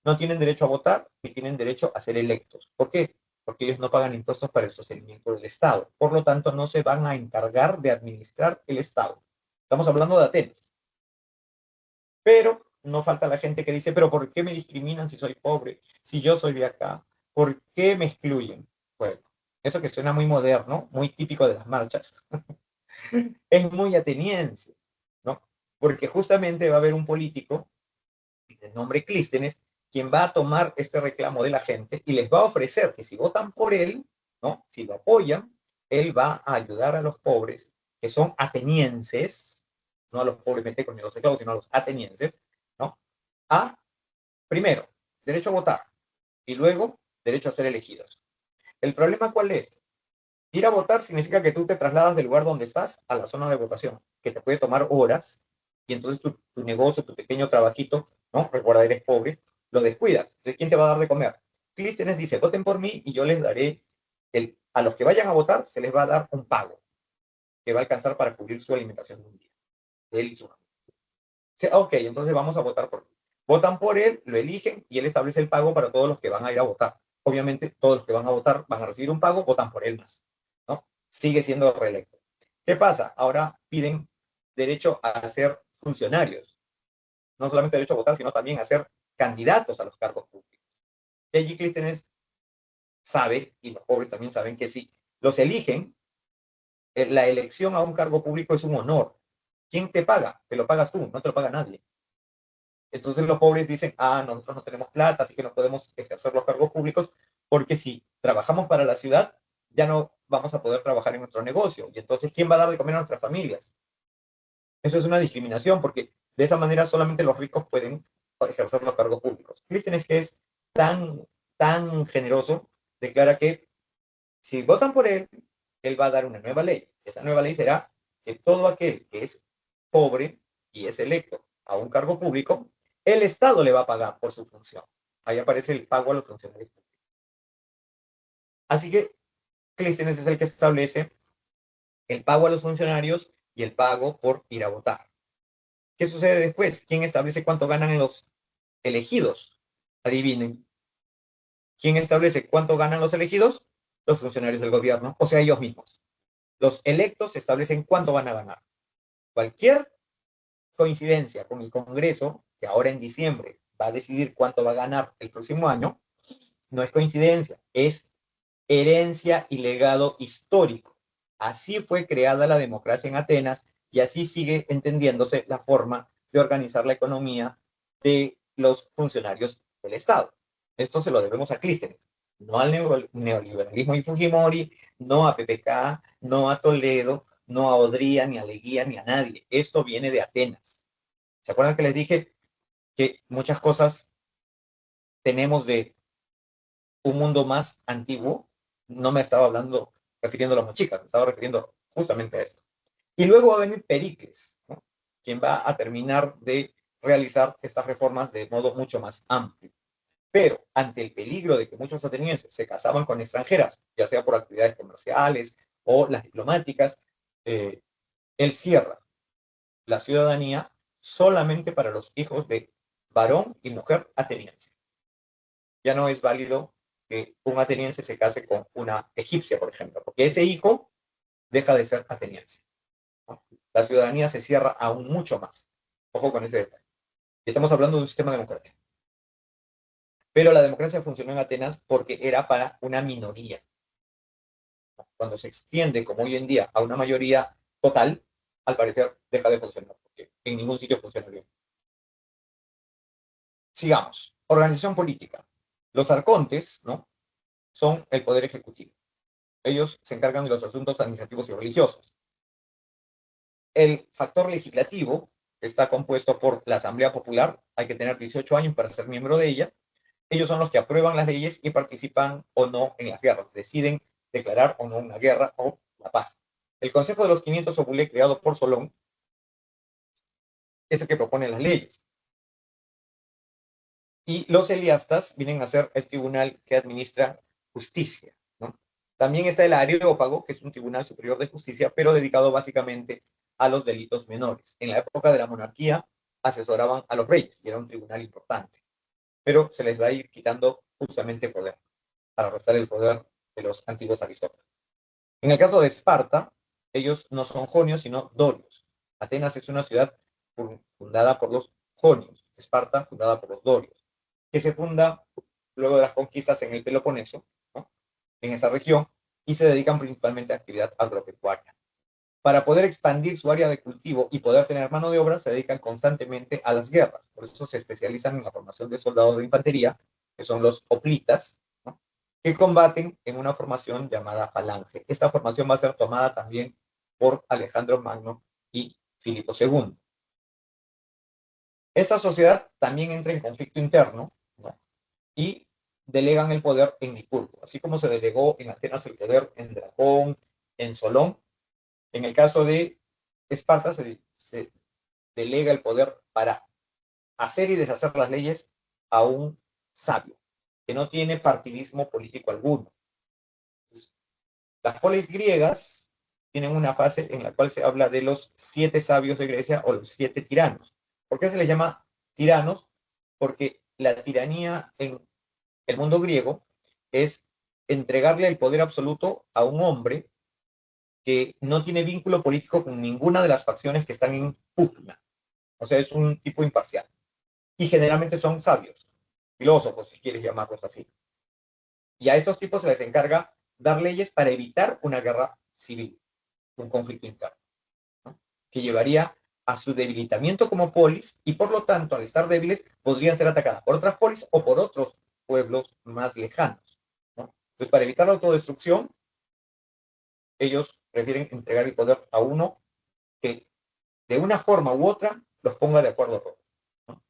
No tienen derecho a votar ni tienen derecho a ser electos. ¿Por qué? Porque ellos no pagan impuestos para el sostenimiento del Estado. Por lo tanto, no se van a encargar de administrar el Estado. Estamos hablando de Atenas. Pero no falta la gente que dice, pero ¿por qué me discriminan si soy pobre? Si yo soy de acá, ¿por qué me excluyen? Bueno, eso que suena muy moderno, muy típico de las marchas, es muy ateniense, ¿no? Porque justamente va a haber un político de nombre Clístenes quien va a tomar este reclamo de la gente y les va a ofrecer que si votan por él, ¿no?, si lo apoyan, él va a ayudar a los pobres que son atenienses, no a los pobres metecos ni a los esclavos, sino a los atenienses, ¿no?, a, primero, derecho a votar y luego derecho a ser elegidos. ¿El problema cuál es? Ir a votar significa que tú te trasladas del lugar donde estás a la zona de votación, que te puede tomar horas, y entonces tu negocio, tu pequeño trabajito, ¿no?, recuerda, eres pobre, lo descuidas. Entonces, ¿quién te va a dar de comer? Clístenes dice, voten por mí y yo les daré, a los que vayan a votar, se les va a dar un pago, que va a alcanzar para cubrir su alimentación de un día. Él y su familia. Ok, entonces vamos a votar por él. Votan por él, lo eligen y él establece el pago para todos los que van a ir a votar. Obviamente, todos los que van a votar van a recibir un pago, votan por él más, ¿no? Sigue siendo reelecto. ¿Qué pasa? Ahora piden derecho a ser funcionarios. No solamente derecho a votar, sino también a ser candidatos a los cargos públicos. Y allí Clístenes sabe, y los pobres también saben, que si los eligen, la elección a un cargo público es un honor. ¿Quién te paga? Te lo pagas tú, no te lo paga nadie. Entonces los pobres dicen, nosotros no tenemos plata, así que no podemos ejercer los cargos públicos, porque si trabajamos para la ciudad, ya no vamos a poder trabajar en nuestro negocio. Y entonces, ¿quién va a dar de comer a nuestras familias? Eso es una discriminación, porque de esa manera solamente los ricos pueden ejercer los cargos públicos. Clístenes, que es tan generoso, declara que si votan por él, él va a dar una nueva ley. Esa nueva ley será que todo aquel que es pobre y es electo a un cargo público, el Estado le va a pagar por su función. Ahí aparece el pago a los funcionarios públicos. Así que Clístenes es el que establece el pago a los funcionarios y el pago por ir a votar. ¿Qué sucede después? ¿Quién establece cuánto ganan los elegidos? Adivinen. ¿Quién establece cuánto ganan los elegidos? Los funcionarios del gobierno, o sea, ellos mismos. Los electos establecen cuánto van a ganar. Cualquier coincidencia con el Congreso, que ahora en diciembre va a decidir cuánto va a ganar el próximo año, no es coincidencia, es herencia y legado histórico. Así fue creada la democracia en Atenas y así sigue entendiéndose la forma de organizar la economía de los funcionarios del Estado. Esto se lo debemos a Clístenes, no al neoliberalismo y Fujimori, no a PPK, no a Toledo, no a Odría, ni a Leguía, ni a nadie. Esto viene de Atenas. ¿Se acuerdan que les dije que muchas cosas tenemos de un mundo más antiguo, no me estaba refiriendo a los mochicas, me estaba refiriendo justamente a esto. Y luego va a venir Pericles, ¿no? Quien va a terminar de realizar estas reformas de modo mucho más amplio. Pero ante el peligro de que muchos atenienses se casaban con extranjeras, ya sea por actividades comerciales o las diplomáticas, él cierra la ciudadanía solamente para los hijos de varón y mujer ateniense. Ya no es válido que un ateniense se case con una egipcia, por ejemplo, porque ese hijo deja de ser ateniense, ¿no? La ciudadanía se cierra aún mucho más. Ojo con ese detalle. Estamos hablando de un sistema democrático. Pero la democracia funcionó en Atenas porque era para una minoría. Cuando se extiende, como hoy en día, a una mayoría total, al parecer deja de funcionar, porque en ningún sitio funciona bien. Sigamos. Organización política. Los arcontes, ¿no?, son el poder ejecutivo. Ellos se encargan de los asuntos administrativos y religiosos. El factor legislativo está compuesto por la Asamblea Popular, hay que tener 18 años para ser miembro de ella. Ellos son los que aprueban las leyes y participan o no en las guerras, deciden declarar o no una guerra o la paz. El Consejo de los 500 Obule, creado por Solón, es el que propone las leyes. Y los eliastas vienen a ser el tribunal que administra justicia, ¿no? También está el Areópago, que es un tribunal superior de justicia, pero dedicado básicamente a los delitos menores. En la época de la monarquía asesoraban a los reyes y era un tribunal importante, pero se les va a ir quitando justamente poder, para restar el poder de los antiguos aristócratas. En el caso de Esparta, ellos no son jonios, sino dorios. Atenas es una ciudad fundada por los jonios, Esparta fundada por los dorios, que se funda luego de las conquistas en el Peloponeso, ¿no?, en esa región, y se dedican principalmente a actividad agropecuaria. Para poder expandir su área de cultivo y poder tener mano de obra, se dedican constantemente a las guerras. Por eso se especializan en la formación de soldados de infantería, que son los hoplitas, ¿no?, que combaten en una formación llamada falange. Esta formación va a ser tomada también por Alejandro Magno y Filipo II. Esta sociedad también entra en conflicto interno, ¿no?, y delegan el poder en Licurgo. Así como se delegó en Atenas el poder en Dracón, en Solón, en el caso de Esparta se delega el poder para hacer y deshacer las leyes a un sabio, que no tiene partidismo político alguno. Las polis griegas tienen una fase en la cual se habla de los 7 sabios de Grecia o los 7 tiranos. ¿Por qué se les llama tiranos? Porque la tiranía en el mundo griego es entregarle el poder absoluto a un hombre que no tiene vínculo político con ninguna de las facciones que están en pugna. O sea, es un tipo imparcial. Y generalmente son sabios, filósofos, si quieres llamarlos así. Y a estos tipos se les encarga dar leyes para evitar una guerra civil, un conflicto interno, ¿no?, que llevaría a su debilitamiento como polis y por lo tanto, al estar débiles, podrían ser atacadas por otras polis o por otros pueblos más lejanos, ¿no? Entonces, para evitar la autodestrucción, ellos prefieren entregar el poder a uno que de una forma u otra los ponga de acuerdo a todos, ¿no?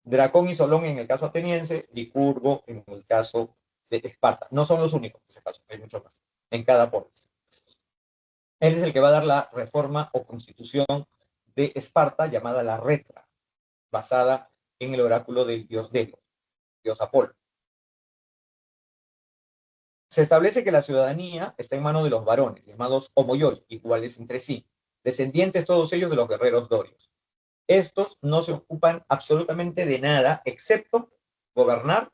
Dracón y Solón en el caso ateniense, Licurgo en el caso de Esparta. No son los únicos en ese caso, hay muchos más en cada polis. Él es el que va a dar la reforma o constitución de Esparta llamada la Retra, basada en el oráculo del dios Delos, dios Apolo. Se establece que la ciudadanía está en manos de los varones, llamados homoioi, iguales entre sí, descendientes todos ellos de los guerreros dorios. Estos no se ocupan absolutamente de nada, excepto gobernar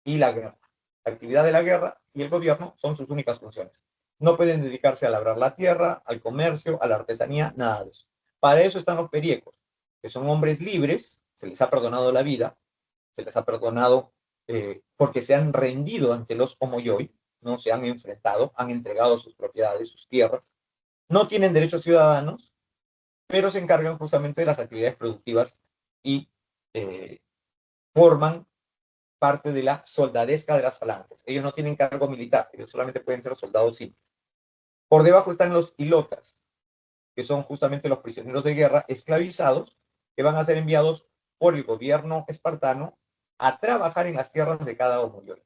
y la guerra. La actividad de la guerra y el gobierno son sus únicas funciones. No pueden dedicarse a labrar la tierra, al comercio, a la artesanía, nada de eso. Para eso están los periecos, que son hombres libres, se les ha perdonado la vida, se les ha perdonado porque se han rendido ante los homoioi, no se han enfrentado, han entregado sus propiedades, sus tierras, no tienen derechos ciudadanos, pero se encargan justamente de las actividades productivas y forman parte de la soldadesca de las falanges. Ellos no tienen cargo militar, ellos solamente pueden ser soldados simples. Por debajo están los ilotas, que son justamente los prisioneros de guerra esclavizados que van a ser enviados por el gobierno espartano a trabajar en las tierras de cada homoioi.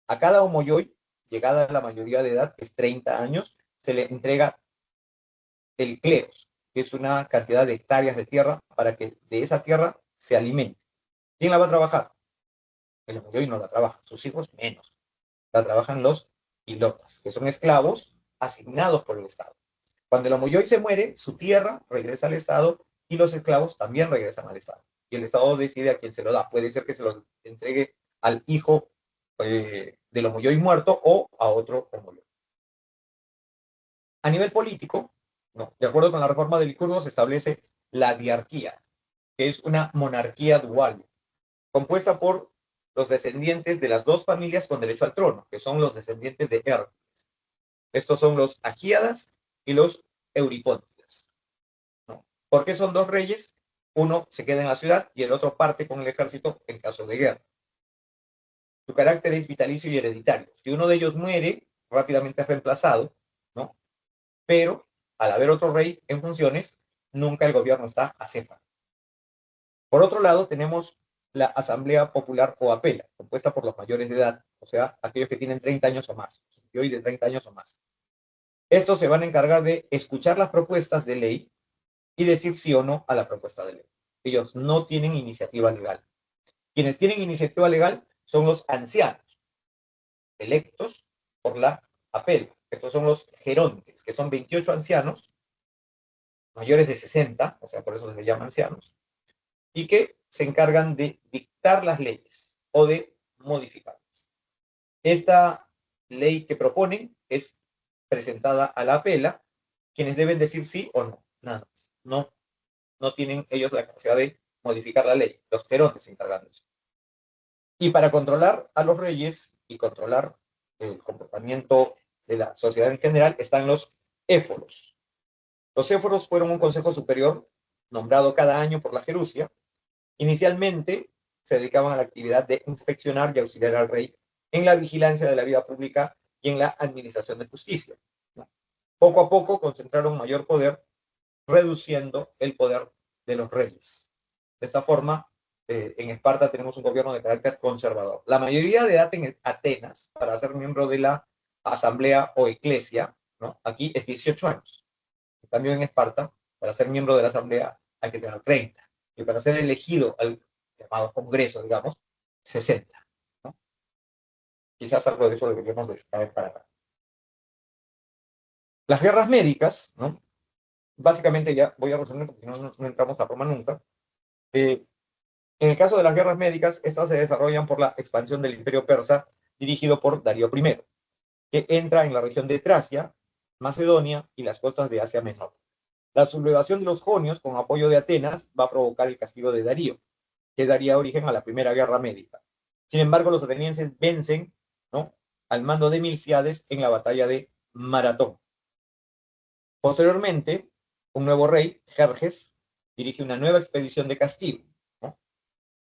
A cada homoyoy, llegada a la mayoría de edad, que es 30 años, se le entrega el cleros, que es una cantidad de hectáreas de tierra para que de esa tierra se alimente. ¿Quién la va a trabajar? El homoyoy no la trabaja, sus hijos menos. La trabajan los ilotas, que son esclavos asignados por el Estado. Cuando el homoyoy se muere, su tierra regresa al Estado y los esclavos también regresan al Estado. Y el Estado decide a quién se lo da. Puede ser que se lo entregue al hijo del homoyoy muerto o a otro homoyoy. A nivel político, no, de acuerdo con la reforma de Licurgo, se establece la diarquía, que es una monarquía dual, compuesta por los descendientes de las dos familias con derecho al trono, que son los descendientes de Hércules. Estos son los Agíadas y los Euripóntidas, ¿no? ¿Por qué son dos reyes? Uno se queda en la ciudad y el otro parte con el ejército en caso de guerra. Su carácter es vitalicio y hereditario. Si uno de ellos muere, rápidamente es reemplazado, ¿no? Pero al haber otro rey en funciones, nunca el gobierno está acéfalo. Por otro lado, tenemos la Asamblea Popular o Apela, compuesta por los mayores de edad, o sea, aquellos que tienen 30 años o más, y hoy de 30 años o más. Estos se van a encargar de escuchar las propuestas de ley y decir sí o no a la propuesta de ley. Ellos no tienen iniciativa legal. Quienes tienen iniciativa legal son los ancianos, electos por la Apela. Estos son los gerontes, que son 28 ancianos, mayores de 60, o sea, por eso se les llama ancianos, y que se encargan de dictar las leyes o de modificarlas. Esta ley que proponen es presentada a la apela, quienes deben decir sí o no, nada más. No tienen ellos la capacidad de modificar la ley, los gerontes se encargan de eso. Y para controlar a los reyes y controlar el comportamiento de la sociedad en general están los éforos. Los éforos fueron un consejo superior nombrado cada año por la Gerusia. Inicialmente se dedicaban a la actividad de inspeccionar y auxiliar al rey en la vigilancia de la vida pública y en la administración de justicia. Poco a poco concentraron mayor poder, reduciendo el poder de los reyes. De esta forma, en Esparta tenemos un gobierno de carácter conservador. La mayoría de edad en Atenas, para ser miembro de la asamblea o eclesia, ¿no? Aquí es 18 años. En cambio, en Esparta, para ser miembro de la asamblea hay que tener 30. Y para ser elegido al llamado congreso, digamos, 60. ¿No? Quizás algo de eso deberíamos de saber para acá. Las guerras médicas, ¿no? Básicamente ya voy a resumir porque si no entramos a Roma nunca. En el caso de las guerras médicas, estas se desarrollan por la expansión del imperio persa dirigido por Darío I, que entra en la región de Tracia, Macedonia y las costas de Asia Menor. La sublevación de los jonios con apoyo de Atenas va a provocar el castigo de Darío, que daría origen a la Primera Guerra Médica. Sin embargo, los atenienses vencen, ¿no?, al mando de Milciades en la batalla de Maratón. Posteriormente, un nuevo rey, Jerjes, dirige una nueva expedición de castigo, ¿no?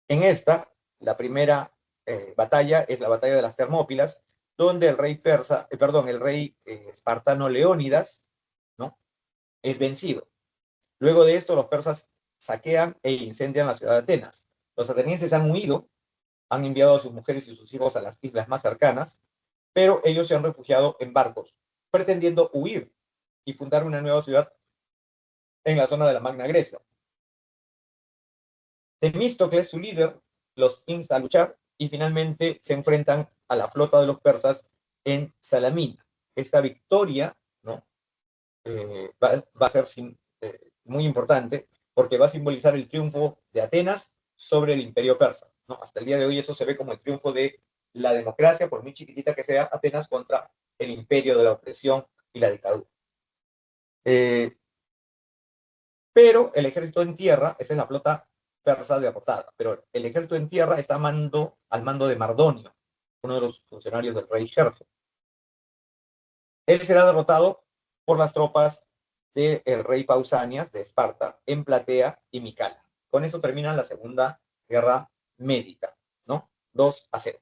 En esta, la primera batalla es la batalla de las Termópilas, donde el rey persa, el rey espartano Leónidas, ¿no?, es vencido. Luego de esto, los persas saquean e incendian la ciudad de Atenas. Los atenienses han huido, han enviado a sus mujeres y sus hijos a las islas más cercanas, pero ellos se han refugiado en barcos, pretendiendo huir y fundar una nueva ciudad en la zona de la Magna Grecia. Temístocles, su líder, los insta a luchar y finalmente se enfrentan a la flota de los persas en Salamina. Esta victoria, ¿no?, va a ser muy importante porque va a simbolizar el triunfo de Atenas sobre el imperio persa, ¿no? Hasta el día de hoy eso se ve como el triunfo de la democracia, por muy chiquitita que sea Atenas, contra el imperio de la opresión y la dictadura. Pero el ejército en tierra, esa es la flota persa derrotada, pero el ejército en tierra está al mando de Mardonio, uno de los funcionarios del rey Jerjes. Él será derrotado por las tropas del rey Pausanias de Esparta en Platea y Micala. Con eso termina la Segunda Guerra Médica, ¿no? 2-0.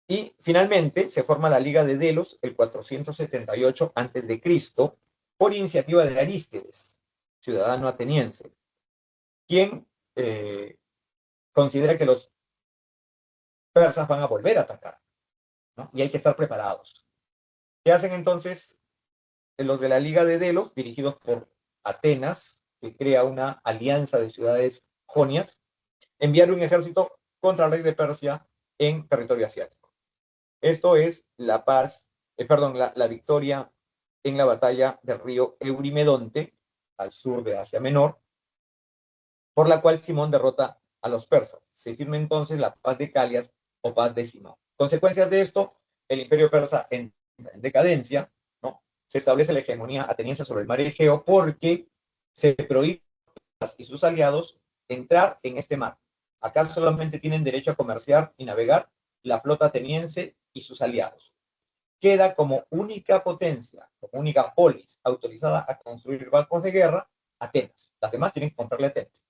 Y finalmente se forma la Liga de Delos el 478 a.C. por iniciativa de Arístides, ciudadano ateniense, quien considera que los persas van a volver a atacar. ¿no? Y hay que estar preparados. ¿Qué hacen entonces los de la Liga de Delos, dirigidos por Atenas, que crea una alianza de ciudades jonias? Enviar un ejército contra el rey de Persia en territorio asiático. Esto es la paz, la victoria en la batalla del río Eurimedonte, al sur de Asia Menor, por la cual Simón derrota a los persas. Se firma entonces la paz de Calias o paz de Simón. Consecuencias de esto, el imperio persa entra en decadencia, ¿no? Se establece la hegemonía ateniense sobre el mar Egeo porque se prohíbe a y sus aliados entrar en este mar. Acá solamente tienen derecho a comerciar y navegar la flota ateniense y sus aliados. Queda como única potencia, como única polis autorizada a construir barcos de guerra, Atenas. Las demás tienen que comprarle a Atenas.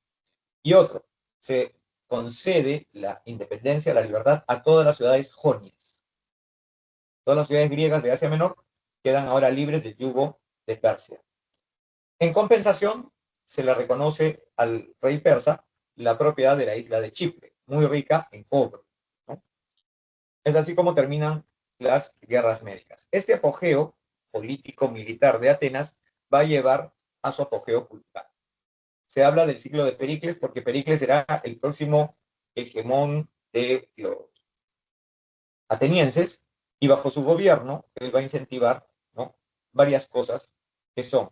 Y otro, se concede la independencia, la libertad a todas las ciudades jonias. Todas las ciudades griegas de Asia Menor quedan ahora libres del yugo de Persia. En compensación, se le reconoce al rey persa la propiedad de la isla de Chipre, muy rica en cobre, ¿no? Es así como terminan las guerras médicas. Este apogeo político-militar de Atenas va a llevar a su apogeo cultural. Se habla del ciclo de Pericles porque Pericles será el próximo hegemón de los atenienses y bajo su gobierno él va a incentivar, ¿no?, varias cosas que son: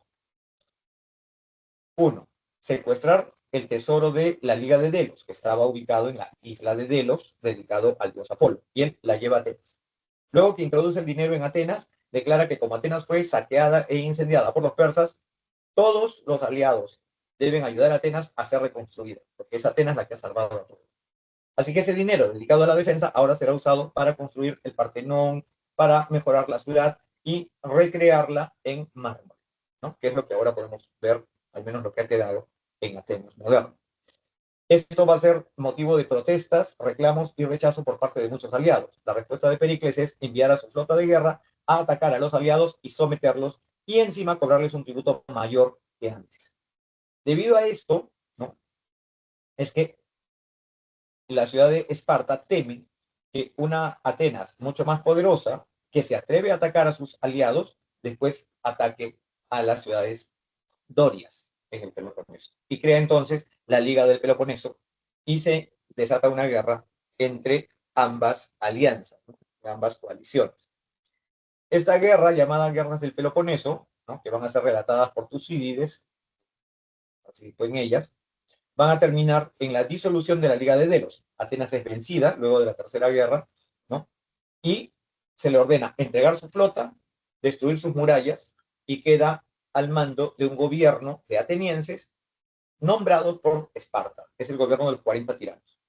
uno, secuestrar el tesoro de la Liga de Delos, que estaba ubicado en la isla de Delos, dedicado al dios Apolo, y él la lleva a Atenas. Luego que introduce el dinero en Atenas, declara que como Atenas fue saqueada e incendiada por los persas, todos los aliados deben ayudar a Atenas a ser reconstruida, porque es Atenas la que ha salvado a todos. Así que ese dinero dedicado a la defensa ahora será usado para construir el Partenón, para mejorar la ciudad y recrearla en mármol, ¿no?, que es lo que ahora podemos ver, al menos lo que ha quedado en Atenas moderno. Esto va a ser motivo de protestas, reclamos y rechazo por parte de muchos aliados. La respuesta de Pericles es enviar a su flota de guerra a atacar a los aliados y someterlos, y encima cobrarles un tributo mayor que antes. Debido a esto, ¿no?, es que la ciudad de Esparta teme que una Atenas mucho más poderosa, que se atreve a atacar a sus aliados, después ataque a las ciudades dorias en el Peloponeso. Y crea entonces la Liga del Peloponeso y se desata una guerra entre ambas alianzas, ¿no?, ambas coaliciones. Esta guerra, llamada Guerras del Peloponeso, ¿no?, que van a ser relatadas por Tucídides, así fue en ellas, van a terminar en la disolución de la Liga de Delos. Atenas es vencida luego de la Tercera Guerra, ¿no?, y se le ordena entregar su flota, destruir sus murallas, y queda al mando de un gobierno de atenienses nombrados por Esparta. Es el gobierno de los 40 tiranos.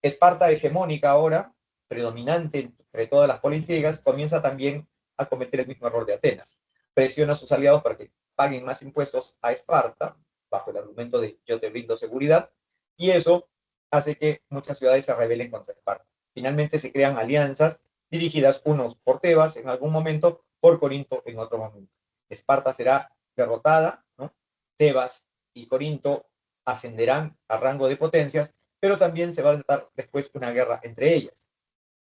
Esparta, hegemónica ahora, predominante entre todas las polis griegas, comienza también a cometer el mismo error de Atenas. Presiona a sus aliados para que paguen más impuestos a Esparta, bajo el argumento de yo te brindo seguridad, y eso hace que muchas ciudades se rebelen contra Esparta. Finalmente se crean alianzas dirigidas unos por Tebas en algún momento, por Corinto en otro momento. Esparta será derrotada, ¿no? Tebas y Corinto ascenderán a rango de potencias, pero también se va a desatar después una guerra entre ellas.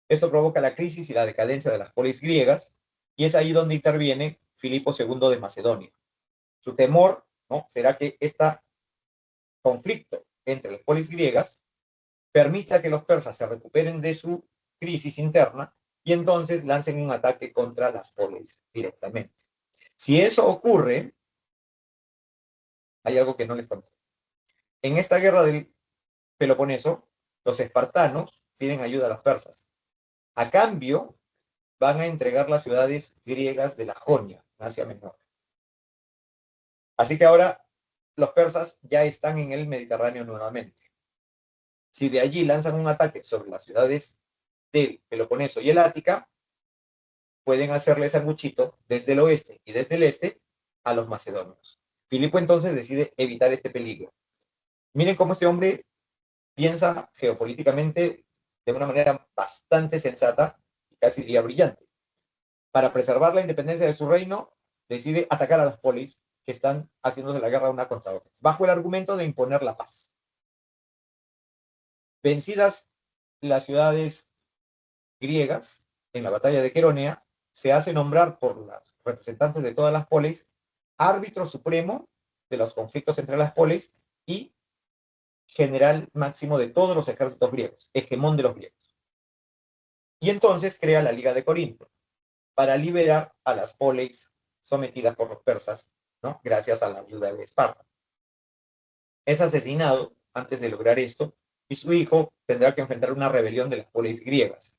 Esto provoca la crisis y la decadencia de las polis griegas, y es ahí donde interviene Filipo II de Macedonia. Su temor, ¿no?, será que este conflicto entre las polis griegas permita que los persas se recuperen de su crisis interna y entonces lancen un ataque contra las polis directamente. Si eso ocurre, hay algo que no les conté. En esta guerra del Peloponeso, los espartanos piden ayuda a los persas. A cambio, van a entregar las ciudades griegas de la Jonia, Asia Menor. Así que ahora los persas ya están en el Mediterráneo nuevamente. Si de allí lanzan un ataque sobre las ciudades del Peloponeso y el Ática, pueden hacerle sanguchito desde el oeste y desde el este a los macedonios. Filipo entonces decide evitar este peligro. Miren cómo este hombre piensa geopolíticamente de una manera bastante sensata y casi diría brillante. Para preservar la independencia de su reino, decide atacar a las polis que están haciéndose la guerra una contra otras, bajo el argumento de imponer la paz. Vencidas las ciudades griegas, en la batalla de Queronea, se hace nombrar por los representantes de todas las polis árbitro supremo de los conflictos entre las polis y general máximo de todos los ejércitos griegos, hegemón de los griegos. Y entonces crea la Liga de Corinto para liberar a las polis sometidas por los persas, ¿no? Gracias a la ayuda de Esparta. Es asesinado antes de lograr esto y su hijo tendrá que enfrentar una rebelión de las polis griegas.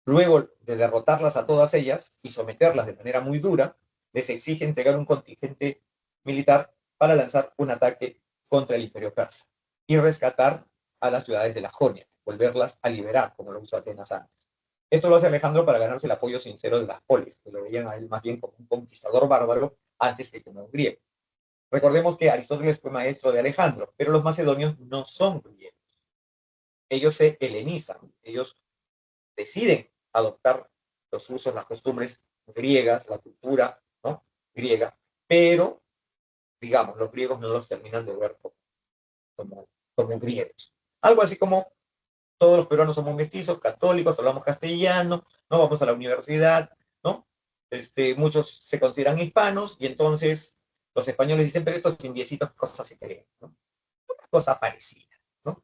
Luego de derrotarlas a todas ellas y someterlas de manera muy dura, les exige entregar un contingente militar para lanzar un ataque contra el imperio persa y rescatar a las ciudades de la Jonia, volverlas a liberar, como lo hizo Atenas antes. Esto lo hace Alejandro para ganarse el apoyo sincero de las polis, que lo veían a él más bien como un conquistador bárbaro antes que como un griego. Recordemos que Aristóteles fue maestro de Alejandro, pero los macedonios no son griegos. Ellos se helenizan, ellos deciden adoptar los usos, las costumbres griegas, la cultura, ¿no? Griega, pero, digamos, los griegos no los terminan de ver como griegos. Algo así como todos los peruanos somos mestizos, católicos, hablamos castellano, no vamos a la universidad, ¿no? Muchos se consideran hispanos y entonces los españoles dicen, pero estos indiecitos cosas se creen, ¿no? Una cosa parecida, ¿no?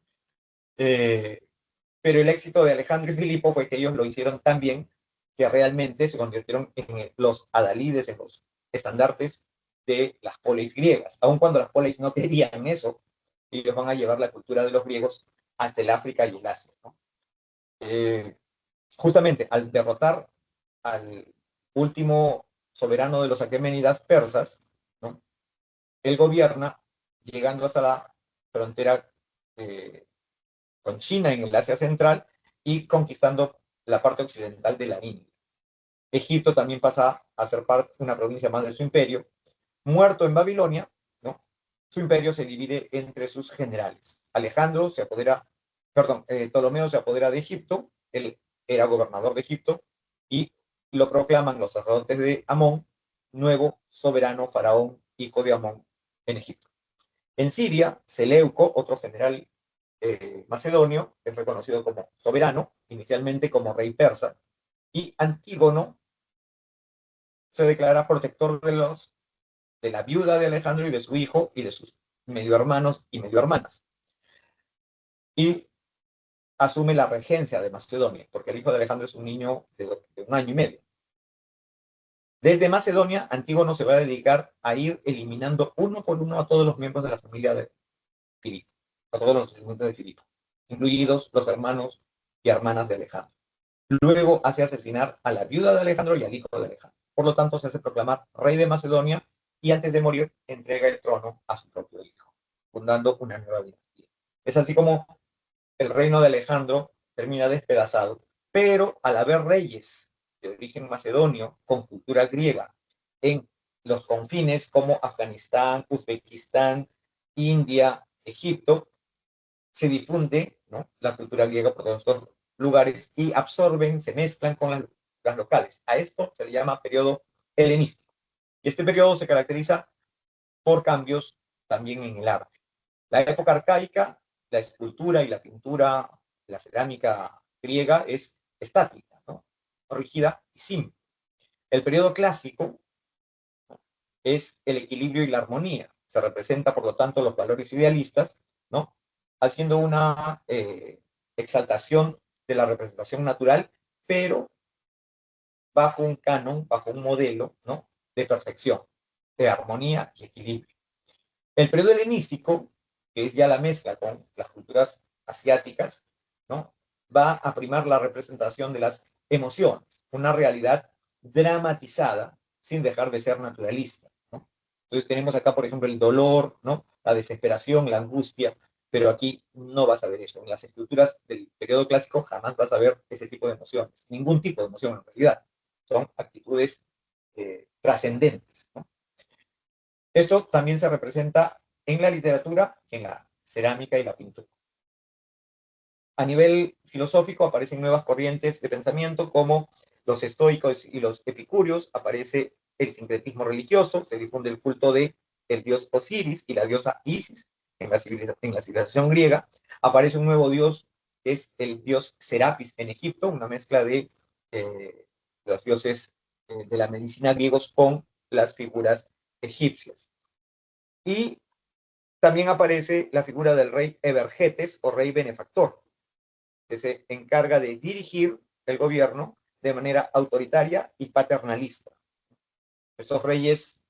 Pero el éxito de Alejandro y Filipo fue que ellos lo hicieron tan bien que realmente se convirtieron en los adalides, en los estandartes de las polis griegas. Aun cuando las polis no querían eso, ellos van a llevar la cultura de los griegos hasta el África y el Asia, ¿no? Justamente al derrotar al último soberano de los aqueménidas persas, ¿no? Él gobierna llegando hasta la frontera con China en el Asia Central y conquistando la parte occidental de la India. Egipto también pasa a ser una provincia más de su imperio. Muerto en Babilonia, ¿no? Su imperio se divide entre sus generales. Alejandro se apodera, perdón, Ptolomeo se apodera de Egipto, él era gobernador de Egipto, y lo proclaman los sacerdotes de Amón, nuevo soberano faraón, hijo de Amón, en Egipto. En Siria, Seleuco, otro general macedonio, es reconocido como soberano, inicialmente como rey persa, y Antígono se declara protector de la viuda de Alejandro y de su hijo y de sus medio hermanos y medio hermanas. Y asume la regencia de Macedonia, porque el hijo de Alejandro es un niño de 1 año y medio. Desde Macedonia, Antígono se va a dedicar a ir eliminando uno por uno a todos los miembros de la familia de Filipo, a todos los descendientes de Filipo, incluidos los hermanos y hermanas de Alejandro. Luego hace asesinar a la viuda de Alejandro y al hijo de Alejandro. Por lo tanto, se hace proclamar rey de Macedonia y antes de morir entrega el trono a su propio hijo, fundando una nueva dinastía. Es así como el reino de Alejandro termina despedazado, pero al haber reyes de origen macedonio con cultura griega en los confines como Afganistán, Uzbekistán, India, Egipto, se difunde, ¿no?, la cultura griega por todos estos lugares y absorben, se mezclan con las locales. A esto se le llama periodo helenístico. Y este periodo se caracteriza por cambios también en el arte. La época arcaica, la escultura y la pintura, la cerámica griega es estática, ¿no?, rígida y simple. El periodo clásico, ¿no?, es el equilibrio y la armonía. Se representa, por lo tanto, los valores idealistas, ¿no?, haciendo una exaltación de la representación natural, pero bajo un canon, bajo un modelo, ¿no?, de perfección, de armonía y equilibrio. El periodo helenístico, que es ya la mezcla con las culturas asiáticas, ¿no?, va a primar la representación de las emociones, una realidad dramatizada sin dejar de ser naturalista, ¿no? Entonces tenemos acá, por ejemplo, el dolor, ¿no?, la desesperación, la angustia, pero aquí no vas a ver eso. En las esculturas del periodo clásico jamás vas a ver ese tipo de emociones, ningún tipo de emoción en realidad. Son actitudes trascendentes, ¿no? Esto también se representa en la literatura, en la cerámica y la pintura. A nivel filosófico aparecen nuevas corrientes de pensamiento como los estoicos y los epicúreos, aparece el sincretismo religioso, se difunde el culto del dios Osiris y la diosa Isis en la civilización griega, aparece un nuevo dios es el dios Serapis en Egipto, una mezcla de los dioses de la medicina griegos con las figuras egipcias. Y también aparece la figura del rey Evergetes o rey benefactor, que se encarga de dirigir el gobierno de manera autoritaria y paternalista. Estos reyes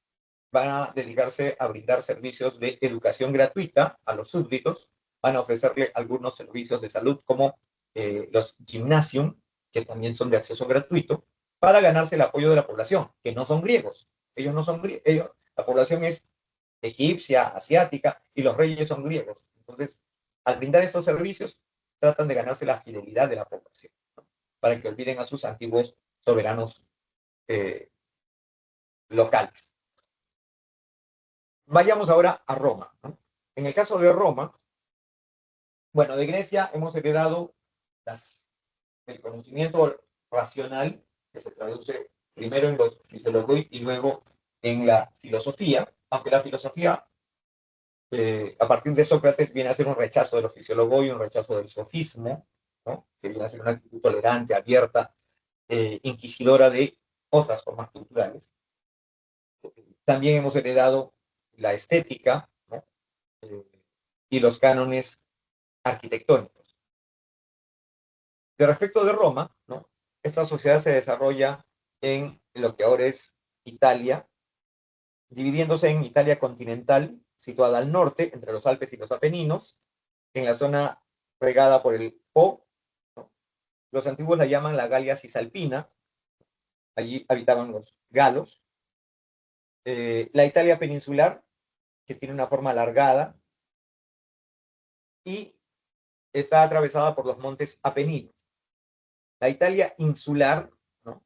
van a dedicarse a brindar servicios de educación gratuita a los súbditos, van a ofrecerle algunos servicios de salud como los gymnasium, que también son de acceso gratuito, para ganarse el apoyo de la población, que no son griegos. Ellos no son griegos, la población es egipcia, asiática, y los reyes son griegos. Entonces, al brindar estos servicios, tratan de ganarse la fidelidad de la población, ¿no? Para que olviden a sus antiguos soberanos locales. Vayamos ahora a Roma, ¿no? En el caso de Roma, bueno, de Grecia hemos heredado el conocimiento racional, que se traduce primero en los fisiologoi y luego en la filosofía, aunque la filosofía, a partir de Sócrates, viene a ser un rechazo de los fisiologoi y un rechazo del sofismo, ¿no? Que viene a ser una actitud tolerante, abierta, inquisidora de otras formas culturales. También hemos heredado la estética, ¿no? Y los cánones arquitectónicos. De respecto de Roma, ¿no? Esta sociedad se desarrolla en lo que ahora es Italia, dividiéndose en Italia continental, situada al norte, entre los Alpes y los Apeninos, en la zona regada por el Po, ¿no? Los antiguos la llaman la Galia Cisalpina, allí habitaban los galos. La Italia peninsular, que tiene una forma alargada, y está atravesada por los montes Apeninos. La Italia insular, ¿no?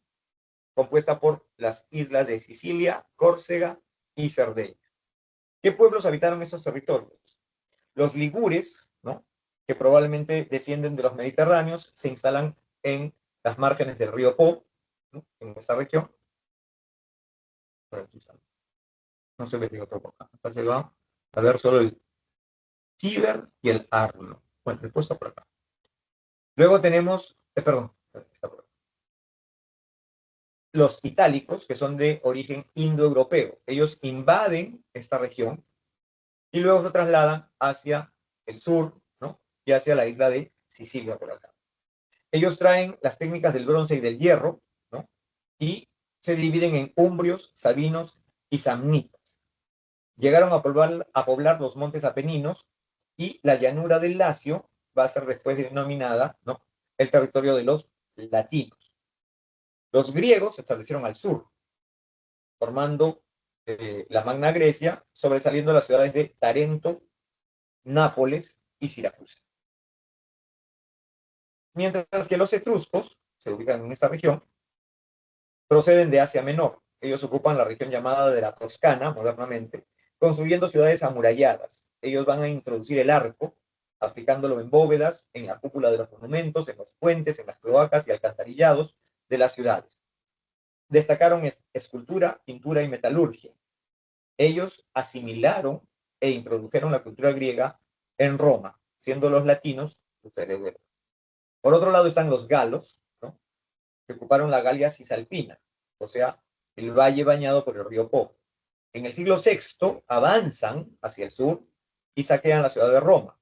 Compuesta por las islas de Sicilia, Córcega y Cerdeña. ¿Qué pueblos habitaron estos territorios? Los ligures, ¿no? Que probablemente descienden de los mediterráneos, se instalan en las márgenes del río Po, ¿no? En esta región. Por aquí está. No se ve de otro poco. Acá se va a ver solo el Tíber y el Arno. Bueno, después está por acá. Luego tenemos, perdón, está por acá. Los itálicos, que son de origen indoeuropeo. Ellos invaden esta región y luego se trasladan hacia el sur, ¿no? Y hacia la isla de Sicilia por acá. Ellos traen las técnicas del bronce y del hierro, ¿no? Y se dividen en umbrios, sabinos y samnitas. Llegaron a poblar los montes apeninos y la llanura del Lacio va a ser después denominada, ¿no? El territorio de los latinos. Los griegos se establecieron al sur, formando la Magna Grecia, sobresaliendo las ciudades de Tarento, Nápoles y Siracusa. Mientras que los etruscos, se ubican en esta región, proceden de Asia Menor. Ellos ocupan la región llamada de la Toscana, modernamente, construyendo ciudades amuralladas. Ellos van a introducir el arco, aplicándolo en bóvedas, en la cúpula de los monumentos, en los puentes, en las cloacas y alcantarillados de las ciudades. Destacaron escultura, pintura y metalurgia. Ellos asimilaron e introdujeron la cultura griega en Roma, siendo los latinos sus herederos. Por otro lado están los galos, ¿no? Que ocuparon la Galia Cisalpina, o sea, el valle bañado por el río Po. En el siglo VI avanzan hacia el sur y saquean la ciudad de Roma,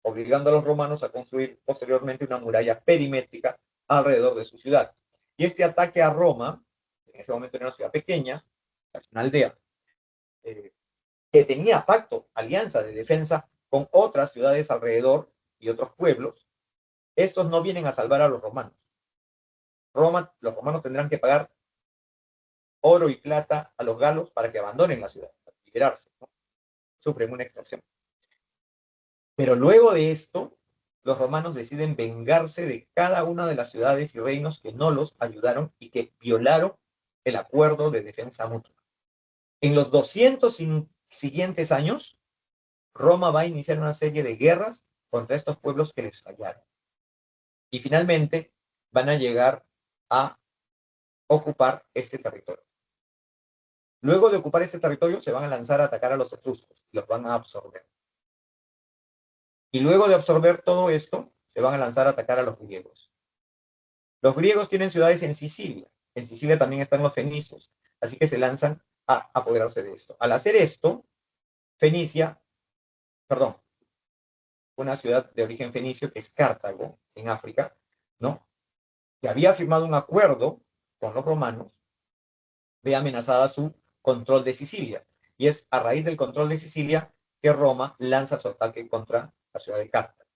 obligando a los romanos a construir posteriormente una muralla perimétrica alrededor de su ciudad. Y este ataque a Roma, en ese momento era una ciudad pequeña, casi una aldea, que tenía pacto, alianza de defensa con otras ciudades alrededor y otros pueblos, estos no vienen a salvar a los romanos. Los romanos tendrán que pagar oro y plata a los galos para que abandonen la ciudad, para liberarse, ¿no? Sufren una extorsión. Pero luego de esto, los romanos deciden vengarse de cada una de las ciudades y reinos que no los ayudaron y que violaron el acuerdo de defensa mutua. En los 200 siguientes años, Roma va a iniciar una serie de guerras contra estos pueblos que les fallaron. Y finalmente van a llegar a ocupar este territorio. Luego de ocupar este territorio, se van a lanzar a atacar a los etruscos, los van a absorber. Y luego de absorber todo esto, se van a lanzar a atacar a los griegos. Los griegos tienen ciudades en Sicilia. En Sicilia también están los fenicios. Así que se lanzan a apoderarse de esto. Al hacer esto, Fenicia, perdón, una ciudad de origen fenicio que es Cartago, en África, ¿no? Que había firmado un acuerdo con los romanos, ve amenazada su control de Sicilia. Y es a raíz del control de Sicilia que Roma lanza su ataque contra la ciudad de Cartago.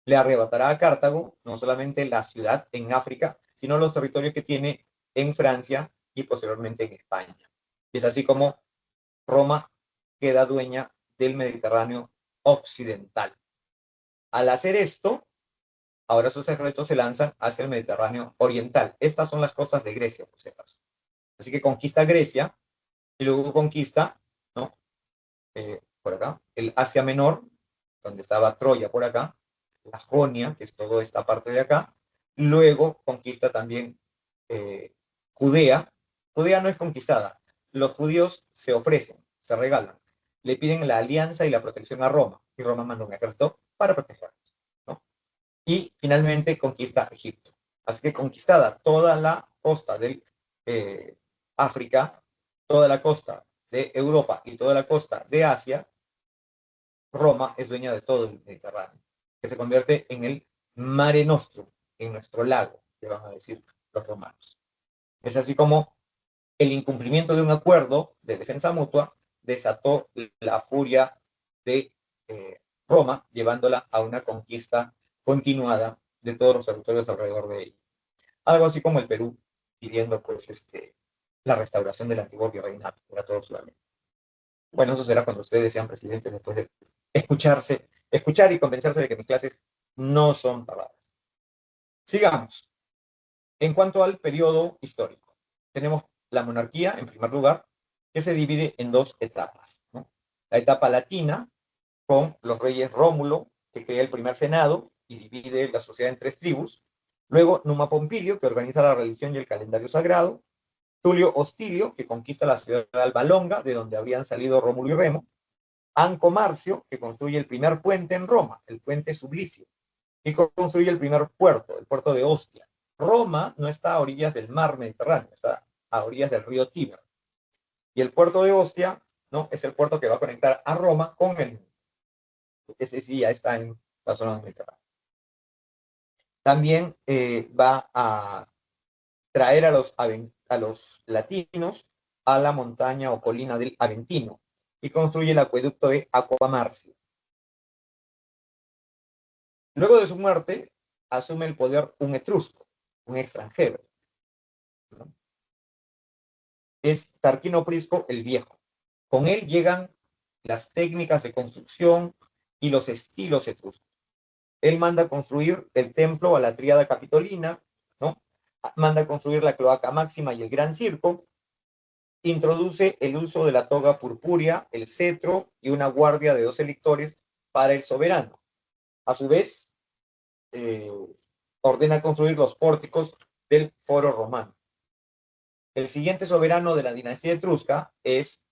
Le arrebatará a Cartago no solamente la ciudad en África, sino los territorios que tiene en Francia y posteriormente en España. Y es así como Roma queda dueña del Mediterráneo occidental. Al hacer esto, ahora sus ejércitos se lanzan hacia el Mediterráneo oriental. Estas son las costas de Grecia, por si acaso. Así que conquista Grecia y luego conquista, ¿no? Por acá, el Asia Menor, donde estaba Troya por acá, la Jonia, que es toda esta parte de acá. Luego conquista también Judea. Judea no es conquistada. Los judíos se ofrecen, se regalan. Le piden la alianza y la protección a Roma. Y Roma manda un ejército para protegerlos, ¿no? Y finalmente conquista Egipto. Así que conquistada toda la costa de África, toda la costa de Europa y toda la costa de Asia, Roma es dueña de todo el Mediterráneo, que se convierte en el Mare Nostrum, en nuestro lago, le van a decir los romanos. Es así como el incumplimiento de un acuerdo de defensa mutua desató la furia de Roma, llevándola a una conquista continuada de todos los territorios alrededor de ella. Algo así como el Perú pidiendo pues la restauración del antiguo virreinato para todo Sudamérica. Bueno, eso será cuando ustedes sean presidentes después de escuchar y convencerse de que mis clases no son pavadas. Sigamos. En cuanto al periodo histórico, tenemos la monarquía, en primer lugar, que se divide en dos etapas, ¿no? La etapa latina, con los reyes Rómulo, que crea el primer senado y divide la sociedad en tres tribus. Luego Numa Pompilio, que organiza la religión y el calendario sagrado. Tulio Hostilio, que conquista la ciudad de Alba Longa, de donde habrían salido Rómulo y Remo. Anco Marcio, que construye el primer puente en Roma, el puente Sublicio, y construye el primer puerto, el puerto de Ostia. Roma no está a orillas del mar Mediterráneo, está a orillas del río Tíber. Y el puerto de Ostia, ¿no? Es el puerto que va a conectar a Roma con el mundo. Ese sí ya está en la zona del Mediterráneo. También va a traer a los latinos a la montaña o colina del Aventino y construye el acueducto de Aquamarcio. Luego de su muerte, asume el poder un etrusco, un extranjero, ¿no? Es Tarquino Prisco el Viejo. Con él llegan las técnicas de construcción y los estilos etruscos. Él manda construir el templo a la tríada capitolina, ¿no? Manda construir la cloaca máxima y el gran circo. Introduce el uso de la toga purpúrea, el cetro y una guardia de 12 lictores para el soberano. A su vez, ordena construir los pórticos del foro romano. El siguiente soberano de la dinastía etrusca es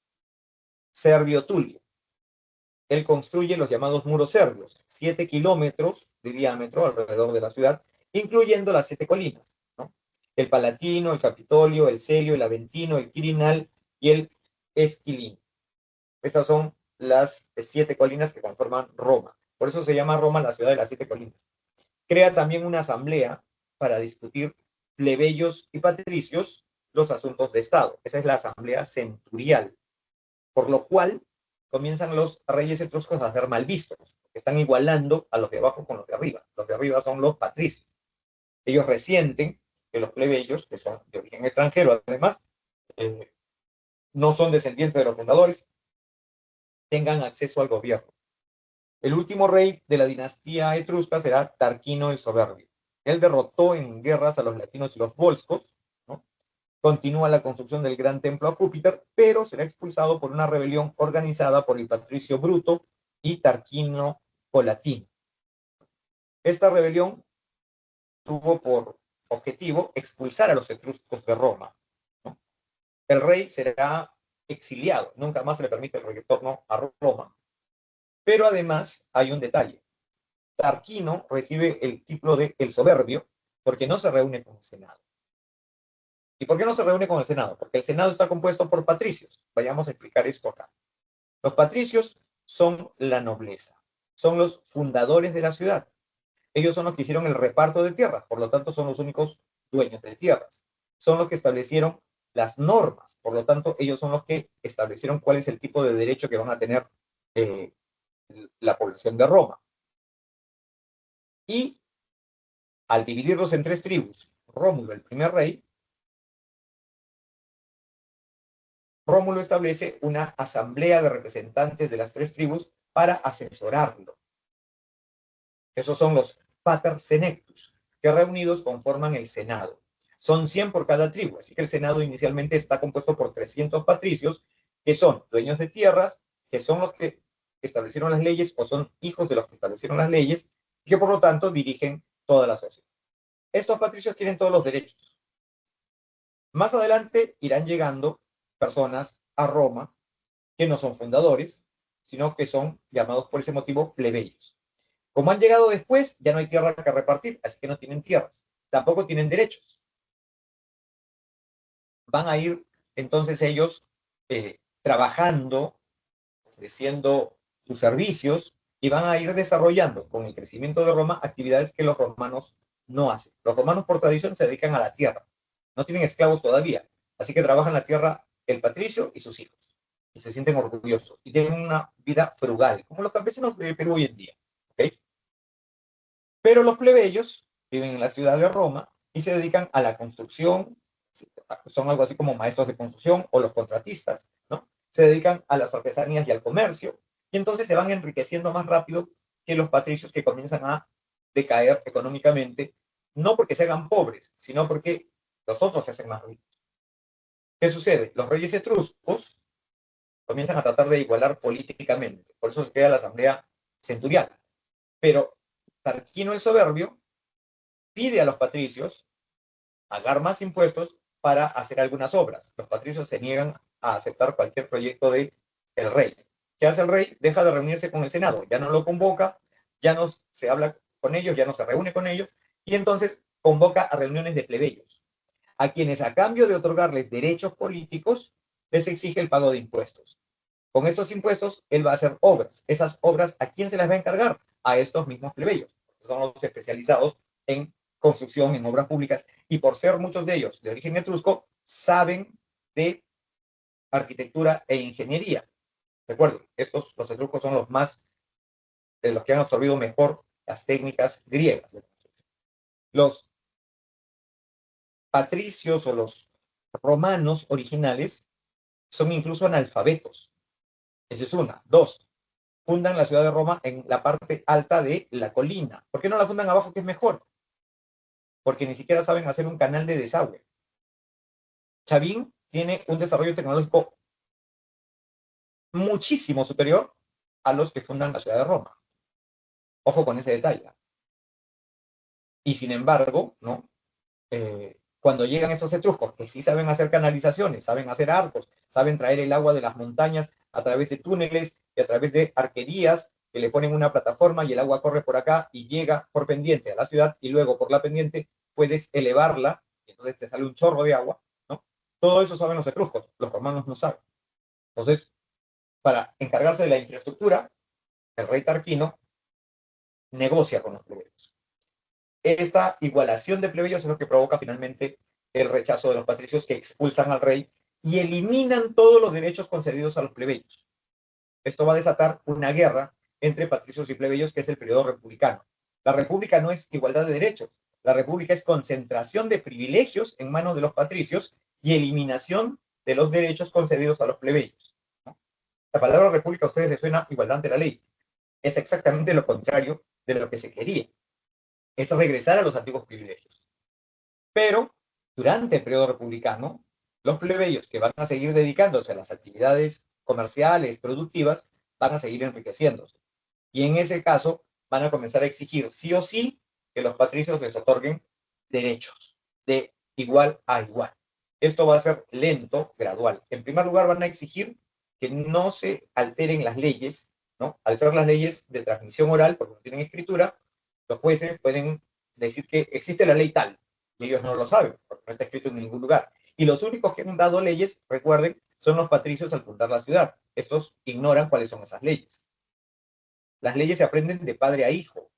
Servio Tulio. Él construye los llamados muros serbios, 7 kilómetros de diámetro alrededor de la ciudad, incluyendo las 7 colinas, ¿no? El Palatino, el Capitolio, el Celio, el Aventino, el Quirinal y el Esquilino. Estas son las 7 colinas que conforman Roma. Por eso se llama Roma la ciudad de las 7 colinas. Crea también una asamblea para discutir plebeyos y patricios los asuntos de Estado. Esa es la asamblea centurial. Por lo cual comienzan los reyes etruscos a ser mal vistos. Están igualando a los de abajo con los de arriba. Los de arriba son los patricios. Ellos resienten que los plebeyos, que son de origen extranjero, además, no son descendientes de los fundadores, tengan acceso al gobierno. El último rey de la dinastía etrusca será Tarquino el Soberbio. Él derrotó en guerras a los latinos y los volscos, ¿no? Continúa la construcción del gran templo a Júpiter, pero será expulsado por una rebelión organizada por el patricio Bruto y Tarquino Colatino. Esta rebelión tuvo por objetivo expulsar a los etruscos de Roma, ¿no? El rey será exiliado, nunca más se le permite el retorno a Roma. Pero además hay un detalle. Tarquino recibe el título de el soberbio porque no se reúne con el Senado. ¿Y por qué no se reúne con el Senado? Porque el Senado está compuesto por patricios. Vayamos a explicar esto acá. Los patricios son la nobleza, son los fundadores de la ciudad. Ellos son los que hicieron el reparto de tierras, por lo tanto son los únicos dueños de tierras. Son los que establecieron las normas, por lo tanto ellos son los que establecieron cuál es el tipo de derecho que van a tener eh, la población de Roma. Y al dividirlos en tres tribus, Rómulo, el primer rey, Rómulo establece una asamblea de representantes de las tres tribus para asesorarlo. Esos son los pater senectus, que reunidos conforman el Senado. Son 100 por cada tribu, así que el Senado inicialmente está compuesto por 300 patricios, que son dueños de tierras, que son los que establecieron las leyes o son hijos de los que establecieron las leyes, y que por lo tanto dirigen toda la sociedad. Estos patricios tienen todos los derechos. Más adelante irán llegando personas a Roma que no son fundadores, sino que son llamados por ese motivo plebeyos. Como han llegado después, ya no hay tierra que repartir, así que no tienen tierras. Tampoco tienen derechos. Van a ir entonces ellos trabajando, ofreciendo sus servicios y van a ir desarrollando con el crecimiento de Roma actividades que los romanos no hacen. Los romanos por tradición se dedican a la tierra. No tienen esclavos todavía, así que trabajan la tierra el patricio y sus hijos. Y se sienten orgullosos y tienen una vida frugal, como los campesinos de Perú hoy en día. ¿Okay? Pero los plebeyos viven en la ciudad de Roma y se dedican a la construcción, son algo así como maestros de construcción o los contratistas, ¿no? Se dedican a las artesanías y al comercio, y entonces se van enriqueciendo más rápido que los patricios que comienzan a decaer económicamente, no porque se hagan pobres, sino porque los otros se hacen más ricos. ¿Qué sucede? Los reyes etruscos comienzan a tratar de igualar políticamente, por eso se crea la asamblea centurial. Pero Tarquino el soberbio pide a los patricios pagar más impuestos para hacer algunas obras. Los patricios se niegan a aceptar cualquier proyecto del rey. ¿Qué hace el rey? Deja de reunirse con el Senado, ya no lo convoca, ya no se habla con ellos, ya no se reúne con ellos, y entonces convoca a reuniones de plebeyos, a quienes a cambio de otorgarles derechos políticos, les exige el pago de impuestos. Con estos impuestos, él va a hacer obras. Esas obras, ¿a quién se las va a encargar? A estos mismos plebeyos. Son los especializados en construcción, en obras públicas, y por ser muchos de ellos de origen etrusco, saben de arquitectura e ingeniería. Recuerden, los etruscos son los más, de los que han absorbido mejor las técnicas griegas de construcción. Los patricios o los romanos originales son incluso analfabetos. Esa es una. Dos, fundan la ciudad de Roma en la parte alta de la colina. ¿Por qué no la fundan abajo, que es mejor? Porque ni siquiera saben hacer un canal de desagüe. Chavín tiene un desarrollo tecnológico muchísimo superior a los que fundan la ciudad de Roma. Ojo con ese detalle. Y sin embargo, ¿no? Cuando llegan estos etruscos, que sí saben hacer canalizaciones, saben hacer arcos, saben traer el agua de las montañas a través de túneles y a través de arquerías, que le ponen una plataforma y el agua corre por acá y llega por pendiente a la ciudad, y luego por la pendiente puedes elevarla, y entonces te sale un chorro de agua, ¿no? Todo eso saben los etruscos, los romanos no saben. Entonces, para encargarse de la infraestructura, el rey Tarquino negocia con los plebeyos. Esta igualación de plebeyos es lo que provoca finalmente el rechazo de los patricios, que expulsan al rey y eliminan todos los derechos concedidos a los plebeyos. Esto va a desatar una guerra entre patricios y plebeyos, que es el periodo republicano. La república no es igualdad de derechos, la república es concentración de privilegios en manos de los patricios y eliminación de los derechos concedidos a los plebeyos. La palabra república a ustedes les suena igualdad ante la ley. Es exactamente lo contrario de lo que se quería. Es regresar a los antiguos privilegios. Pero durante el periodo republicano, los plebeyos que van a seguir dedicándose a las actividades comerciales, productivas, van a seguir enriqueciéndose. Y en ese caso van a comenzar a exigir sí o sí que los patricios les otorguen derechos de igual a igual. Esto va a ser lento, gradual. En primer lugar, van a exigir que no se alteren las leyes, ¿no? Al ser las leyes de transmisión oral, porque no tienen escritura, Los jueces pueden decir que existe la ley tal, y ellos no lo saben, porque no está escrito en ningún lugar. Y los únicos que han dado leyes, recuerden, son los patricios al fundar la ciudad. Estos ignoran cuáles son esas leyes. Las leyes se aprenden de padre a hijo,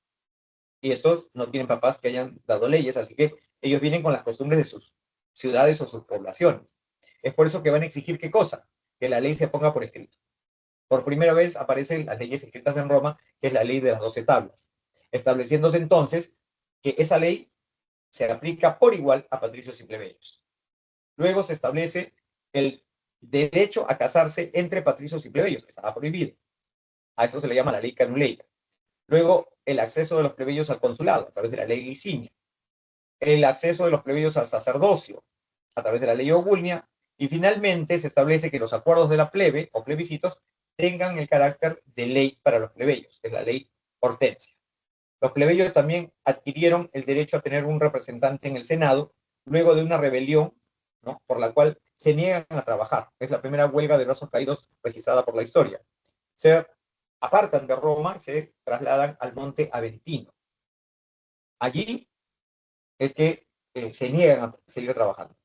y estos no tienen papás que hayan dado leyes, así que ellos vienen con las costumbres de sus ciudades o sus poblaciones. Es por eso que van a exigir ¿qué cosa? Que la ley se ponga por escrito. Por primera vez aparecen las leyes escritas en Roma, que es la ley de las 12 tablas, estableciéndose entonces que esa ley se aplica por igual a patricios y plebeyos. Luego se establece el derecho a casarse entre patricios y plebeyos, que estaba prohibido. A eso se le llama la ley canuleica. Luego, el acceso de los plebeyos al consulado, a través de la ley licinia. El acceso de los plebeyos al sacerdocio, a través de la ley ogulnia. Y finalmente se establece que los acuerdos de la plebe o plebiscitos tengan el carácter de ley para los plebeyos, que es la ley hortensia. Los plebeyos también adquirieron el derecho a tener un representante en el Senado luego de una rebelión, ¿no?, por la cual se niegan a trabajar. Es la primera huelga de brazos caídos registrada por la historia. Se apartan de Roma y se trasladan al monte Aventino. Allí es que se niegan a seguir trabajando.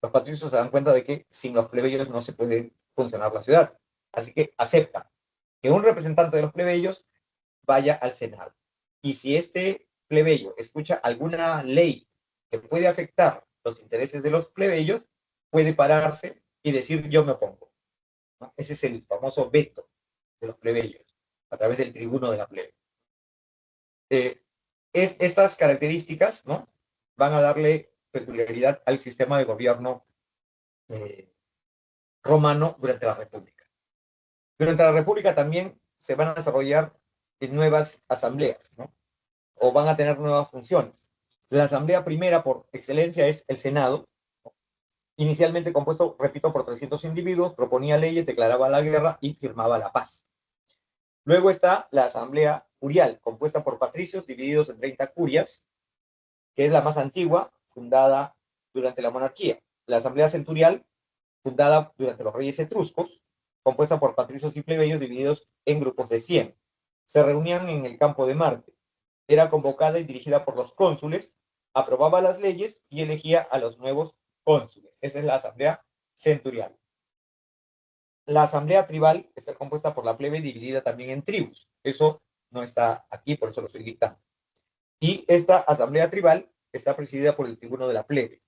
Los patricios se dan cuenta de que sin los plebeyos no se puede funcionar la ciudad. Así que aceptan que un representante de los plebeyos vaya al Senado. Y si este plebeyo escucha alguna ley que puede afectar los intereses de los plebeyos, puede pararse y decir yo me opongo, ¿no? Ese es el famoso veto de los plebeyos, a través del tribuno de la plebe. Estas características, ¿no?, van a darle peculiaridad al sistema de gobierno romano durante la República. Durante la República también se van a desarrollar nuevas asambleas, ¿no?, o van a tener nuevas funciones. La asamblea primera por excelencia es el Senado, inicialmente compuesto, repito, por 300 individuos, proponía leyes, declaraba la guerra y firmaba la paz. Luego está la asamblea curial, compuesta por patricios divididos en 30 curias, que es la más antigua, fundada durante la monarquía. La asamblea centurial, fundada durante los reyes etruscos, compuesta por patricios y plebeyos divididos en grupos de 100. Se reunían en el campo de Marte. Era convocada y dirigida por los cónsules, aprobaba las leyes y elegía a los nuevos cónsules. Esa es la asamblea centurial. La asamblea tribal está compuesta por la plebe dividida también en tribus. Eso no está aquí, por eso lo estoy dictando. Y esta asamblea tribal está presidida por el tribuno de la plebe.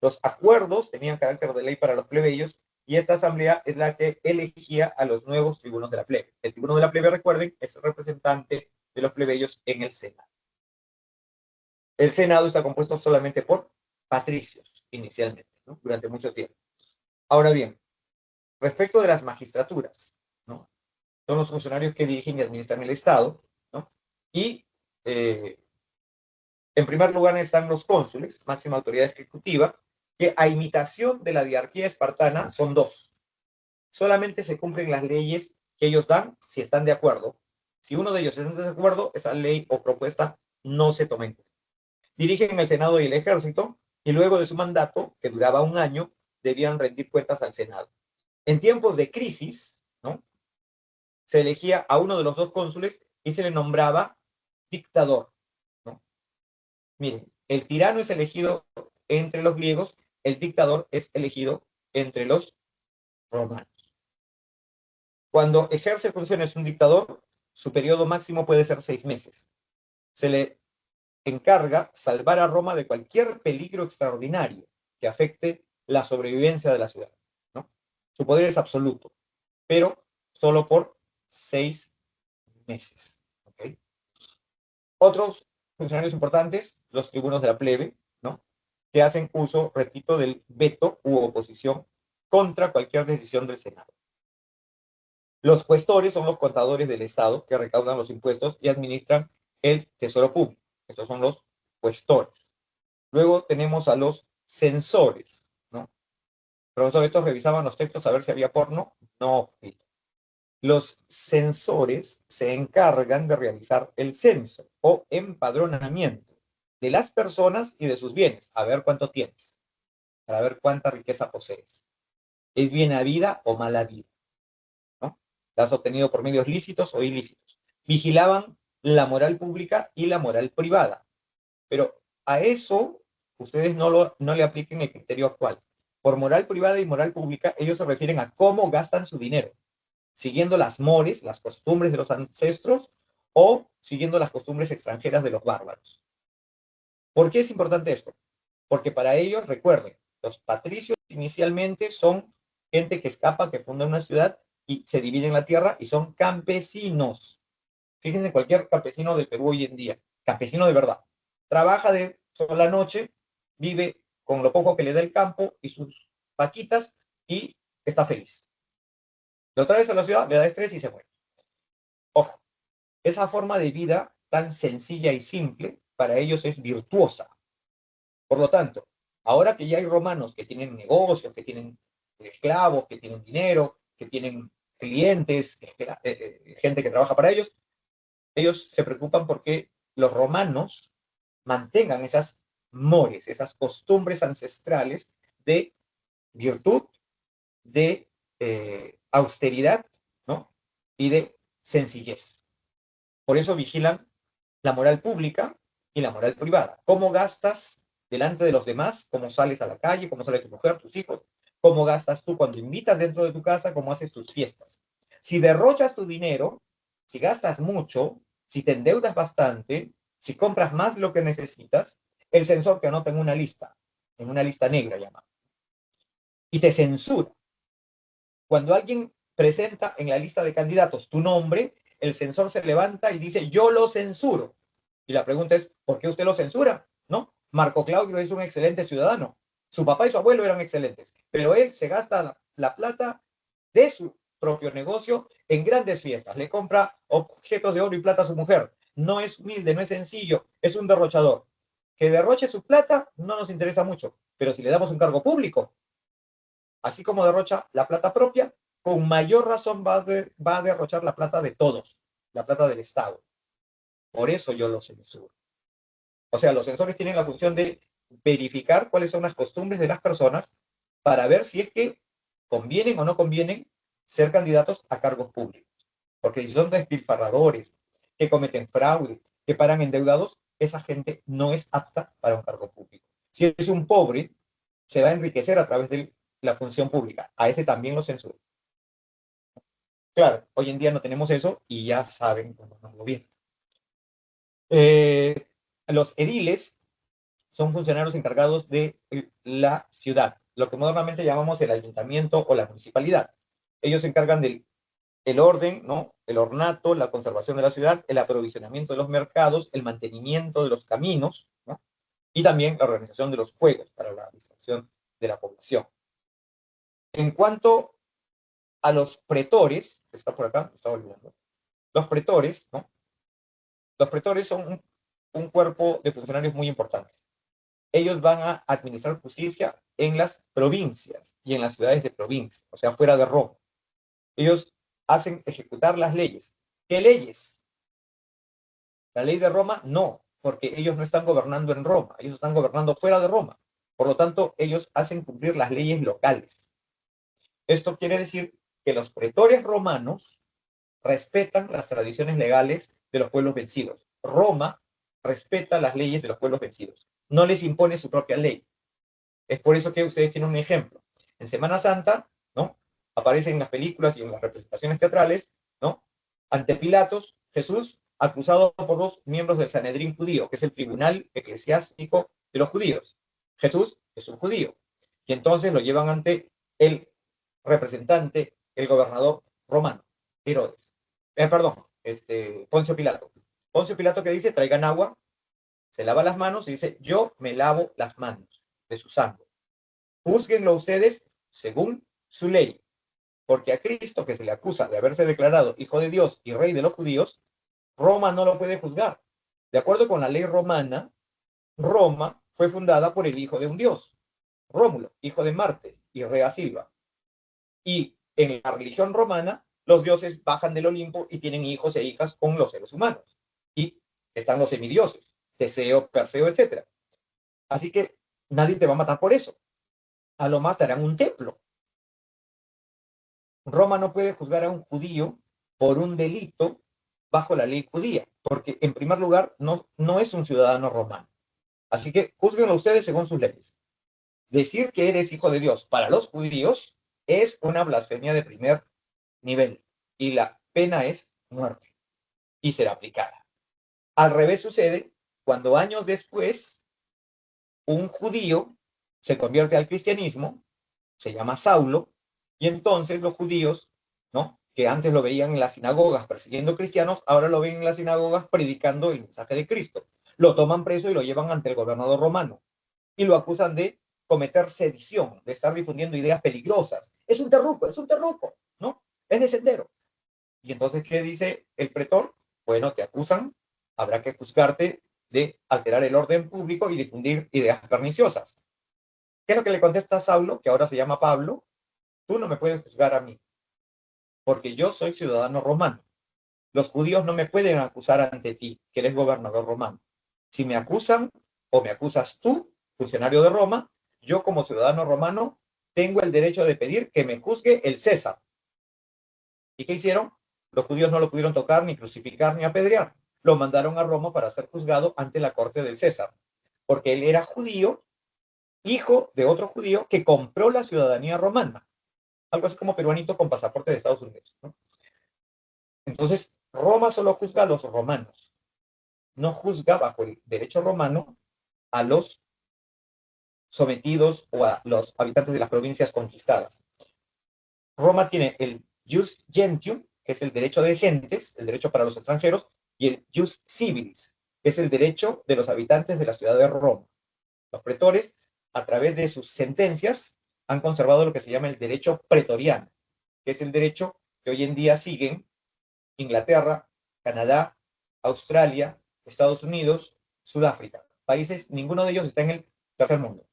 Los acuerdos tenían carácter de ley para los plebeyos y esta asamblea es la que elegía a los nuevos tribunos de la plebe. El tribuno de la plebe, recuerden, es el representante de los plebeyos en el Senado. El Senado está compuesto solamente por patricios, inicialmente, ¿no?, durante mucho tiempo. Ahora bien, respecto de las magistraturas, ¿no?, son los funcionarios que dirigen y administran el Estado, ¿no?, y en primer lugar están los cónsules, máxima autoridad ejecutiva, que a imitación de la diarquía espartana son dos. Solamente se cumplen las leyes que ellos dan si están de acuerdo. Si uno de ellos está de acuerdo, esa ley o propuesta no se toma en cuenta. Dirigen el Senado y el Ejército, y luego de su mandato, que duraba un año, debían rendir cuentas al Senado. En tiempos de crisis, ¿no?, se elegía a uno de los dos cónsules y se le nombraba dictador, ¿no? Miren, el tirano es elegido entre los griegos, el dictador es elegido entre los romanos. Cuando ejerce funciones un dictador, su periodo máximo puede ser 6 meses. Se le encarga salvar a Roma de cualquier peligro extraordinario que afecte la sobrevivencia de la ciudad, ¿no? Su poder es absoluto, pero solo por 6 meses. ¿Okay? Otros funcionarios importantes, los tribunos de la plebe, ¿no?, que hacen uso, repito, del veto u oposición contra cualquier decisión del Senado. Los cuestores son los contadores del Estado que recaudan los impuestos y administran el tesoro público. Estos son los cuestores. Luego tenemos a los censores, ¿no? Profesor, estos revisaban los textos a ver si había porno. No. Los censores se encargan de realizar el censo o empadronamiento de las personas y de sus bienes. A ver cuánto tienes, para ver cuánta riqueza posees. ¿Es bien habida o mal habida? ¿No? ¿La has obtenido por medios lícitos o ilícitos? Vigilaban la moral pública y la moral privada. Pero a eso ustedes no le apliquen el criterio actual. Por moral privada y moral pública, ellos se refieren a cómo gastan su dinero, siguiendo las mores, las costumbres de los ancestros, o siguiendo las costumbres extranjeras de los bárbaros. ¿Por qué es importante esto? Porque para ellos, recuerden, los patricios inicialmente son gente que escapa, que funda una ciudad y se divide en la tierra y son campesinos. Fíjense, cualquier campesino del Perú hoy en día, campesino de verdad, trabaja de sola noche, vive con lo poco que le da el campo y sus vaquitas y está feliz. Lo traes a la ciudad, le da estrés y se muere. Ojo, esa forma de vida tan sencilla y simple para ellos es virtuosa. Por lo tanto, ahora que ya hay romanos que tienen negocios, que tienen esclavos, que tienen dinero, que tienen clientes, gente que trabaja para ellos se preocupan porque los romanos mantengan esas mores, esas costumbres ancestrales de virtud, de austeridad, ¿no? Y de sencillez. Por eso vigilan la moral pública y la moral privada. ¿Cómo gastas delante de los demás? ¿Cómo sales a la calle? ¿Cómo sale tu mujer, tus hijos? ¿Cómo gastas tú cuando invitas dentro de tu casa? ¿Cómo haces tus fiestas? Si derrochas tu dinero, si gastas mucho, si te endeudas bastante, si compras más de lo que necesitas, el censor te anota en una lista negra llamada, y te censura. Cuando alguien presenta en la lista de candidatos tu nombre, el censor se levanta y dice, yo lo censuro. Y la pregunta es, ¿por qué usted lo censura? ¿No? Marco Claudio es un excelente ciudadano. Su papá y su abuelo eran excelentes, pero él se gasta la plata de su propio negocio en grandes fiestas. Le compra objetos de oro y plata a su mujer. No es humilde, no es sencillo, es un derrochador. Que derroche su plata no nos interesa mucho, pero si le damos un cargo público, así como derrocha la plata propia, con mayor razón va a derrochar la plata de todos, la plata del Estado. Por eso yo lo censuro. O sea, los censores tienen la función de verificar cuáles son las costumbres de las personas para ver si es que convienen o no convienen ser candidatos a cargos públicos. Porque si son despilfarradores, que cometen fraude, que paran endeudados, esa gente no es apta para un cargo público. Si es un pobre, se va a enriquecer a través de la función pública. A ese también lo censuro. Claro, hoy en día no tenemos eso y ya saben cómo nos gobiernan. Los ediles son funcionarios encargados de la ciudad, lo que modernamente llamamos el ayuntamiento o la municipalidad. Ellos se encargan del orden, ¿no? El ornato, la conservación de la ciudad, el aprovisionamiento de los mercados, el mantenimiento de los caminos, ¿no? Y también la organización de los juegos para la distracción de la población. En cuanto a los pretores, que está por acá, me estaba olvidando, los pretores, ¿no? Los pretores son un cuerpo de funcionarios muy importantes. Ellos van a administrar justicia en las provincias y en las ciudades de provincia, o sea, fuera de Roma. Ellos hacen ejecutar las leyes. ¿Qué leyes? La ley de Roma, no, porque ellos no están gobernando en Roma, ellos están gobernando fuera de Roma. Por lo tanto, ellos hacen cumplir las leyes locales. Esto quiere decir que los pretores romanos respetan las tradiciones legales de los pueblos vencidos. Roma respeta las leyes de los pueblos vencidos. No les impone su propia ley. Es por eso que ustedes tienen un ejemplo. En Semana Santa, ¿no? Aparece en las películas y en las representaciones teatrales, ¿no? Ante Pilatos, Jesús acusado por los miembros del Sanedrín judío, que es el tribunal eclesiástico de los judíos. Jesús es un judío. Y entonces lo llevan ante el representante, el gobernador romano, Herodes. Perdón, Poncio Pilato. Poncio Pilato que dice, traigan agua, se lava las manos y dice, yo me lavo las manos de su sangre. Júzguenlo ustedes según su ley, porque a Cristo, que se le acusa de haberse declarado hijo de Dios y rey de los judíos, Roma no lo puede juzgar. De acuerdo con la ley romana, Roma fue fundada por el hijo de un dios, Rómulo, hijo de Marte y Rea Silva. Y en la religión romana, los dioses bajan del Olimpo y tienen hijos e hijas con los seres humanos. Y están los semidioses, Teseo, Perseo, etc. Así que nadie te va a matar por eso. A lo más te harán un templo. Roma no puede juzgar a un judío por un delito bajo la ley judía, porque en primer lugar no es un ciudadano romano. Así que juzguenlo ustedes según sus leyes. Decir que eres hijo de Dios para los judíos es una blasfemia de primer nivel y la pena es muerte y será aplicada. Al revés sucede cuando años después un judío se convierte al cristianismo, se llama Saulo, y entonces los judíos, ¿no?, que antes lo veían en las sinagogas persiguiendo cristianos, ahora lo ven en las sinagogas predicando el mensaje de Cristo. Lo toman preso y lo llevan ante el gobernador romano y lo acusan de cometer sedición, de estar difundiendo ideas peligrosas. Es un terruco, ¿no? Es de sendero. Y entonces, ¿qué dice el pretor? Bueno, te acusan, habrá que juzgarte de alterar el orden público y difundir ideas perniciosas. ¿Qué es lo que le contesta a Saulo, que ahora se llama Pablo? Tú no me puedes juzgar a mí, porque yo soy ciudadano romano. Los judíos no me pueden acusar ante ti, que eres gobernador romano. Si me acusan o me acusas tú, funcionario de Roma, yo como ciudadano romano tengo el derecho de pedir que me juzgue el César. ¿Y qué hicieron? Los judíos no lo pudieron tocar, ni crucificar, ni apedrear. Lo mandaron a Roma para ser juzgado ante la corte del César, porque él era judío, hijo de otro judío que compró la ciudadanía romana. Algo así como peruanito con pasaporte de Estados Unidos, ¿no? Entonces, Roma solo juzga a los romanos, no juzga bajo el derecho romano a los sometidos o a los habitantes de las provincias conquistadas. Roma tiene el jus gentium, que es el derecho de gentes, el derecho para los extranjeros, y el jus civilis, que es el derecho de los habitantes de la ciudad de Roma. Los pretores, a través de sus sentencias, han conservado lo que se llama el derecho pretoriano, que es el derecho que hoy en día siguen Inglaterra, Canadá, Australia, Estados Unidos, Sudáfrica. Países, ninguno de ellos está en el tercer mundo,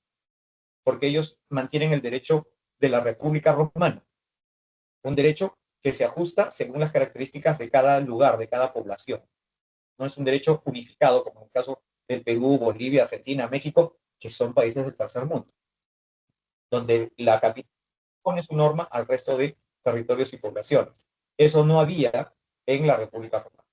porque ellos mantienen el derecho de la República Romana, un derecho que se ajusta según las características de cada lugar, de cada población. No es un derecho unificado, como en el caso del Perú, Bolivia, Argentina, México, que son países del tercer mundo, donde la capital pone su norma al resto de territorios y poblaciones. Eso no había en la República Romana.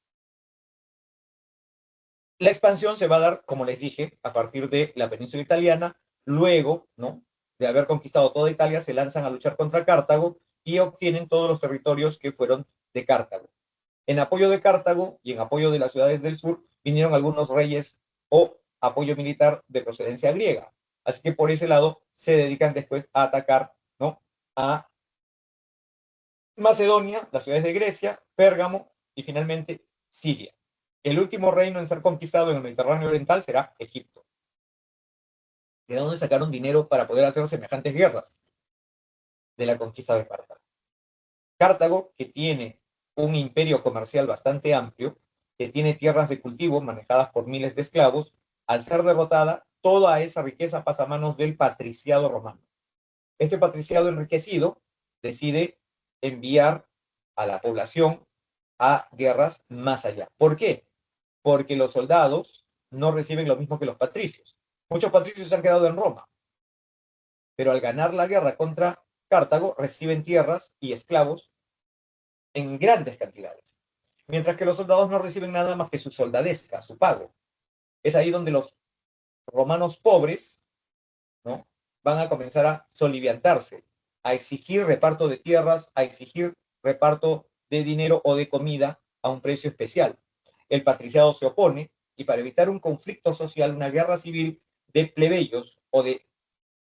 La expansión se va a dar, como les dije, a partir de la península italiana. Luego, ¿no?, de haber conquistado toda Italia, se lanzan a luchar contra Cartago y obtienen todos los territorios que fueron de Cartago. En apoyo de Cartago y en apoyo de las ciudades del sur, vinieron algunos reyes o apoyo militar de procedencia griega. Así que por ese lado se dedican después a atacar, ¿no?, a Macedonia, las ciudades de Grecia, Pérgamo y finalmente Siria. El último reino en ser conquistado en el Mediterráneo oriental será Egipto. ¿De dónde sacaron dinero para poder hacer semejantes guerras? De la conquista de Cartago. Cartago, que tiene un imperio comercial bastante amplio, que tiene tierras de cultivo manejadas por miles de esclavos, al ser derrotada, toda esa riqueza pasa a manos del patriciado romano. Este patriciado enriquecido decide enviar a la población a guerras más allá. ¿Por qué? Porque los soldados no reciben lo mismo que los patricios. Muchos patricios se han quedado en Roma, pero al ganar la guerra contra Cartago reciben tierras y esclavos en grandes cantidades, mientras que los soldados no reciben nada más que su soldadesca, su pago. Es ahí donde los romanos pobres, ¿no?, van a comenzar a soliviantarse, a exigir reparto de tierras, a exigir reparto de dinero o de comida a un precio especial. El patriciado se opone y para evitar un conflicto social, una guerra civil de plebeyos o de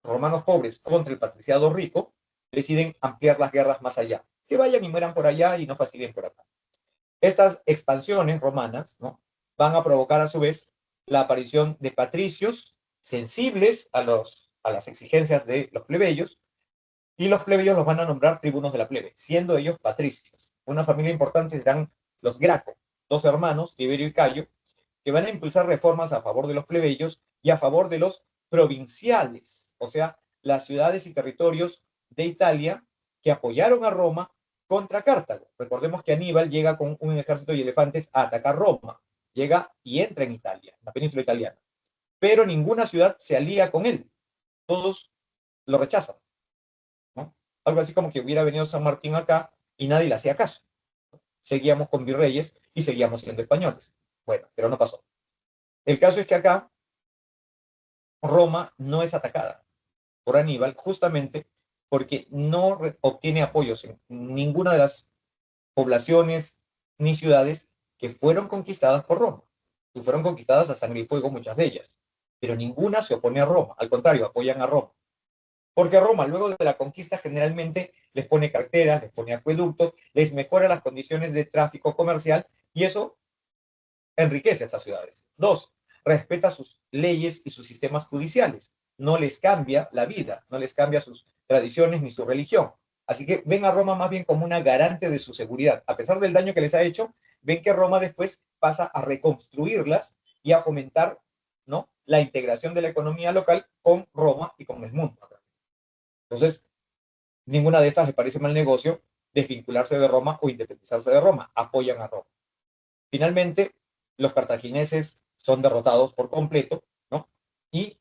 romanos pobres contra el patriciado rico, deciden ampliar las guerras más allá. Que vayan y mueran por allá y no fastidien por acá. Estas expansiones romanas, ¿no?, van a provocar a su vez la aparición de patricios sensibles a las exigencias de los plebeyos, y los plebeyos los van a nombrar tribunos de la plebe, siendo ellos patricios. Una familia importante serán los Graco, dos hermanos, Tiberio y Cayo, que van a impulsar reformas a favor de los plebeyos y a favor de los provinciales, o sea, las ciudades y territorios de Italia que apoyaron a Roma contra Cartago. Recordemos que Aníbal llega con un ejército y elefantes a atacar Roma, llega y entra en Italia, en la península italiana, pero ninguna ciudad se alía con él, todos lo rechazan, ¿no? Algo así como que hubiera venido San Martín acá y nadie le hacía caso. seguíamos con virreyes y seguíamos siendo españoles. Bueno, pero no pasó. El caso es que acá Roma no es atacada por Aníbal justamente porque no obtiene apoyos en ninguna de las poblaciones ni ciudades que fueron conquistadas por Roma. Y fueron conquistadas a sangre y fuego muchas de ellas. Pero ninguna se opone a Roma. Al contrario, apoyan a Roma. Porque Roma, luego de la conquista, generalmente les pone carteras, les pone acueductos, les mejora las condiciones de tráfico comercial y eso enriquece a estas ciudades. Dos, respeta sus leyes y sus sistemas judiciales. No les cambia la vida, no les cambia sus tradiciones ni su religión. Así que ven a Roma más bien como una garante de su seguridad. A pesar del daño que les ha hecho, ven que Roma después pasa a reconstruirlas y a fomentar, ¿no?, la integración de la economía local con Roma y con el mundo. Entonces, ninguna de estas les parece mal negocio desvincularse de Roma o independizarse de Roma. Apoyan a Roma. Finalmente, los cartagineses son derrotados por completo, ¿no? Y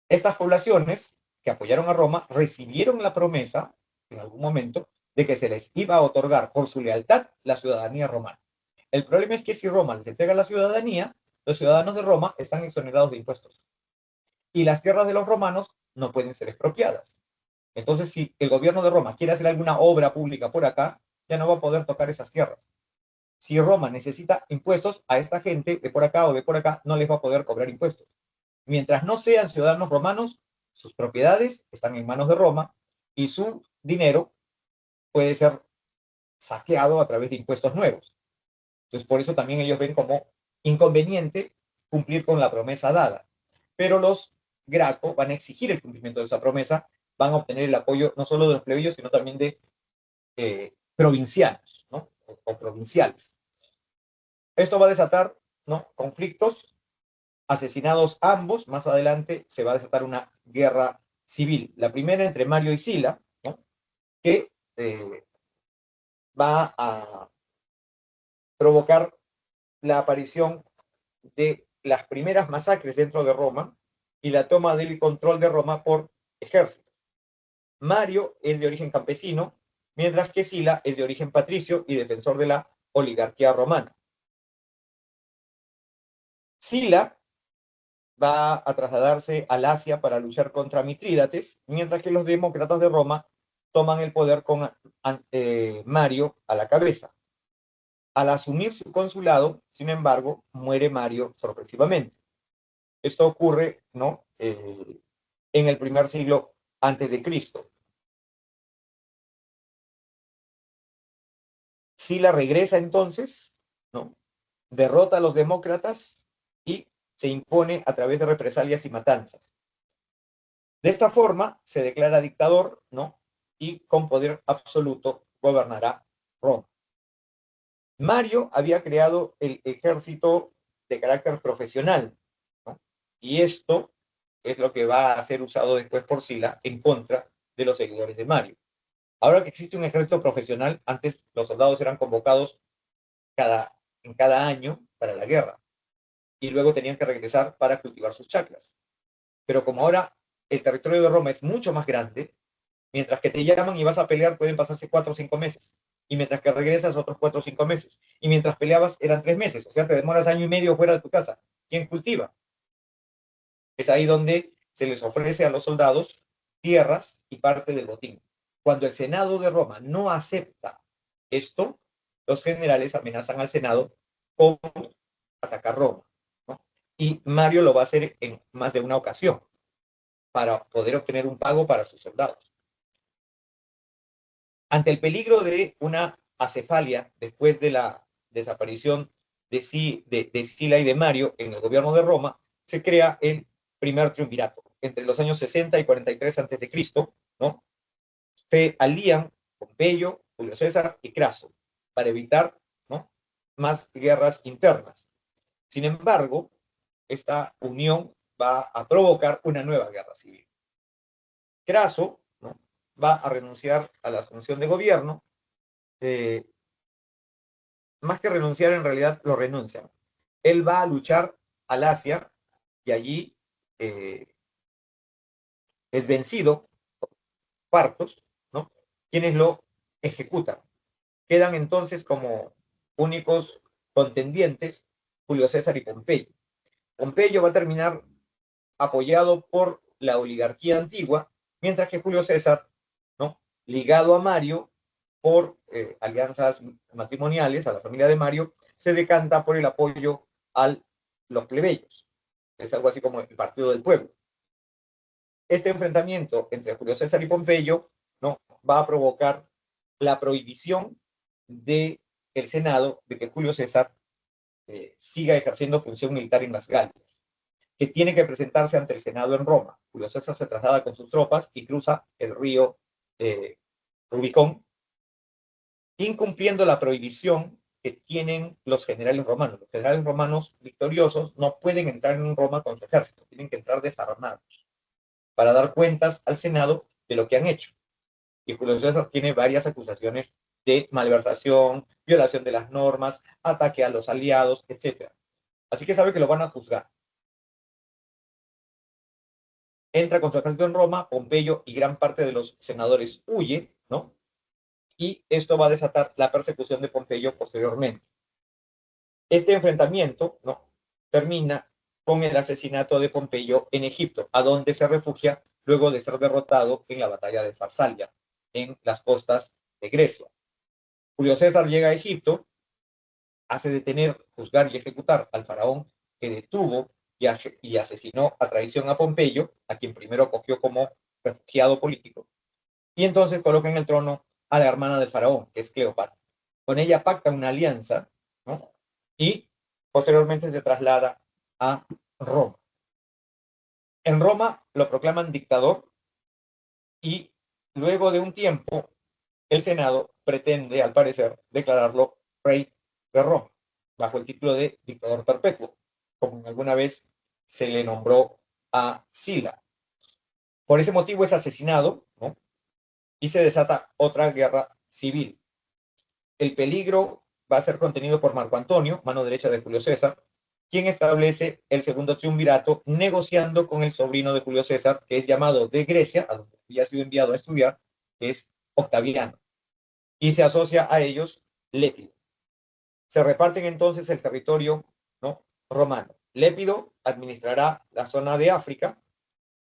estas poblaciones que apoyaron a Roma recibieron la promesa, en algún momento, de que se les iba a otorgar por su lealtad la ciudadanía romana. El problema es que si Roma les entrega la ciudadanía, los ciudadanos de Roma están exonerados de impuestos. Y las tierras de los romanos no pueden ser expropiadas. Entonces, si el gobierno de Roma quiere hacer alguna obra pública por acá, ya no va a poder tocar esas tierras. Si Roma necesita impuestos, a esta gente de por acá o de por acá no les va a poder cobrar impuestos. Mientras no sean ciudadanos romanos, sus propiedades están en manos de Roma y su dinero puede ser saqueado a través de impuestos nuevos. Entonces, por eso también ellos ven como inconveniente cumplir con la promesa dada. Pero los Graco van a exigir el cumplimiento de esa promesa, van a obtener el apoyo no solo de los plebeyos, sino también de provincianos, ¿no? O provinciales. Esto va a desatar, ¿no?, conflictos, asesinados ambos. Más adelante se va a desatar una guerra civil. La primera entre Mario y Sila, ¿no?, que va a provocar la aparición de las primeras masacres dentro de Roma y la toma del control de Roma por ejército. Mario es de origen campesino, mientras que Sila es de origen patricio y defensor de la oligarquía romana. Sila va a trasladarse al Asia para luchar contra Mitrídates, mientras que los demócratas de Roma toman el poder con Mario a la cabeza. Al asumir su consulado, sin embargo, muere Mario sorpresivamente. Esto ocurre, ¿no?, en el primer siglo antes de Cristo. Sila regresa entonces, ¿no?, derrota a los demócratas y se impone a través de represalias y matanzas. De esta forma se declara dictador, ¿no?, y con poder absoluto gobernará Roma. Mario había creado el ejército de carácter profesional, ¿no?, y esto es lo que va a ser usado después por Sila en contra de los seguidores de Mario. Ahora que existe un ejército profesional, antes los soldados eran convocados en cada año para la guerra y luego tenían que regresar para cultivar sus chacras. Pero como ahora el territorio de Roma es mucho más grande, mientras que te llaman y vas a pelear pueden pasarse 4 o 5 meses. Y mientras que regresas otros 4 o 5 meses. Y mientras peleabas eran 3 meses. O sea, te demoras año y medio fuera de tu casa. ¿Quién cultiva? Es ahí donde se les ofrece a los soldados tierras y parte del botín. Cuando el Senado de Roma no acepta esto, los generales amenazan al Senado con atacar Roma, ¿no? Y Mario lo va a hacer en más de una ocasión para poder obtener un pago para sus soldados. Ante el peligro de una acefalia después de la desaparición de Sila y de Mario en el gobierno de Roma, se crea el primer triunvirato entre los años 60 y 43 a.C., ¿no? Se alían Pompeyo, Julio César y Craso para evitar, ¿no?, más guerras internas. Sin embargo, esta unión va a provocar una nueva guerra civil. Craso, ¿no?, va a renunciar a la función de gobierno. Más que renunciar, en realidad lo renuncian. Él va a luchar al Asia y allí es vencido por partos, ¿no?, quienes lo ejecutan. Quedan entonces como únicos contendientes Julio César y Pompeyo. Pompeyo va a terminar apoyado por la oligarquía antigua, mientras que Julio César, ¿no?, ligado a Mario por alianzas matrimoniales, a la familia de Mario, se decanta por el apoyo a los plebeyos. Es algo así como el partido del pueblo. Este enfrentamiento entre Julio César y Pompeyo, ¿no?, va a provocar la prohibición del Senado de que Julio César siga ejerciendo función militar en las Galias, que tiene que presentarse ante el Senado en Roma. Julio César se traslada con sus tropas y cruza el río Rubicón, incumpliendo la prohibición que tienen los generales romanos. Los generales romanos victoriosos no pueden entrar en Roma con su ejército, tienen que entrar desarmados para dar cuentas al Senado de lo que han hecho. Y Julio César tiene varias acusaciones de malversación, violación de las normas, ataque a los aliados, etc. Así que sabe que lo van a juzgar. Entra con su ejército en Roma, Pompeyo y gran parte de los senadores huye, ¿no? Y esto va a desatar la persecución de Pompeyo posteriormente. Este enfrentamiento, ¿no?, termina con el asesinato de Pompeyo en Egipto, a donde se refugia luego de ser derrotado en la batalla de Farsalia, en las costas de Grecia. Julio César llega a Egipto, hace detener, juzgar y ejecutar al faraón que detuvo y asesinó a traición a Pompeyo, a quien primero cogió como refugiado político, y entonces coloca en el trono a la hermana del faraón, que es Cleopatra. Con ella pacta una alianza, ¿no?, y posteriormente se traslada a Roma. En Roma lo proclaman dictador y luego de un tiempo el Senado pretende, al parecer, declararlo rey de Roma, bajo el título de dictador perpetuo, como alguna vez se le nombró a Sila. Por ese motivo es asesinado, ¿no?, y se desata otra guerra civil. El peligro va a ser contenido por Marco Antonio, mano derecha de Julio César, quien establece el segundo triunvirato negociando con el sobrino de Julio César, que es llamado de Grecia, a donde había sido enviado a estudiar, que es Octaviano, y se asocia a ellos Lépido. Se reparten entonces el territorio, ¿no?, romano. Lépido administrará la zona de África,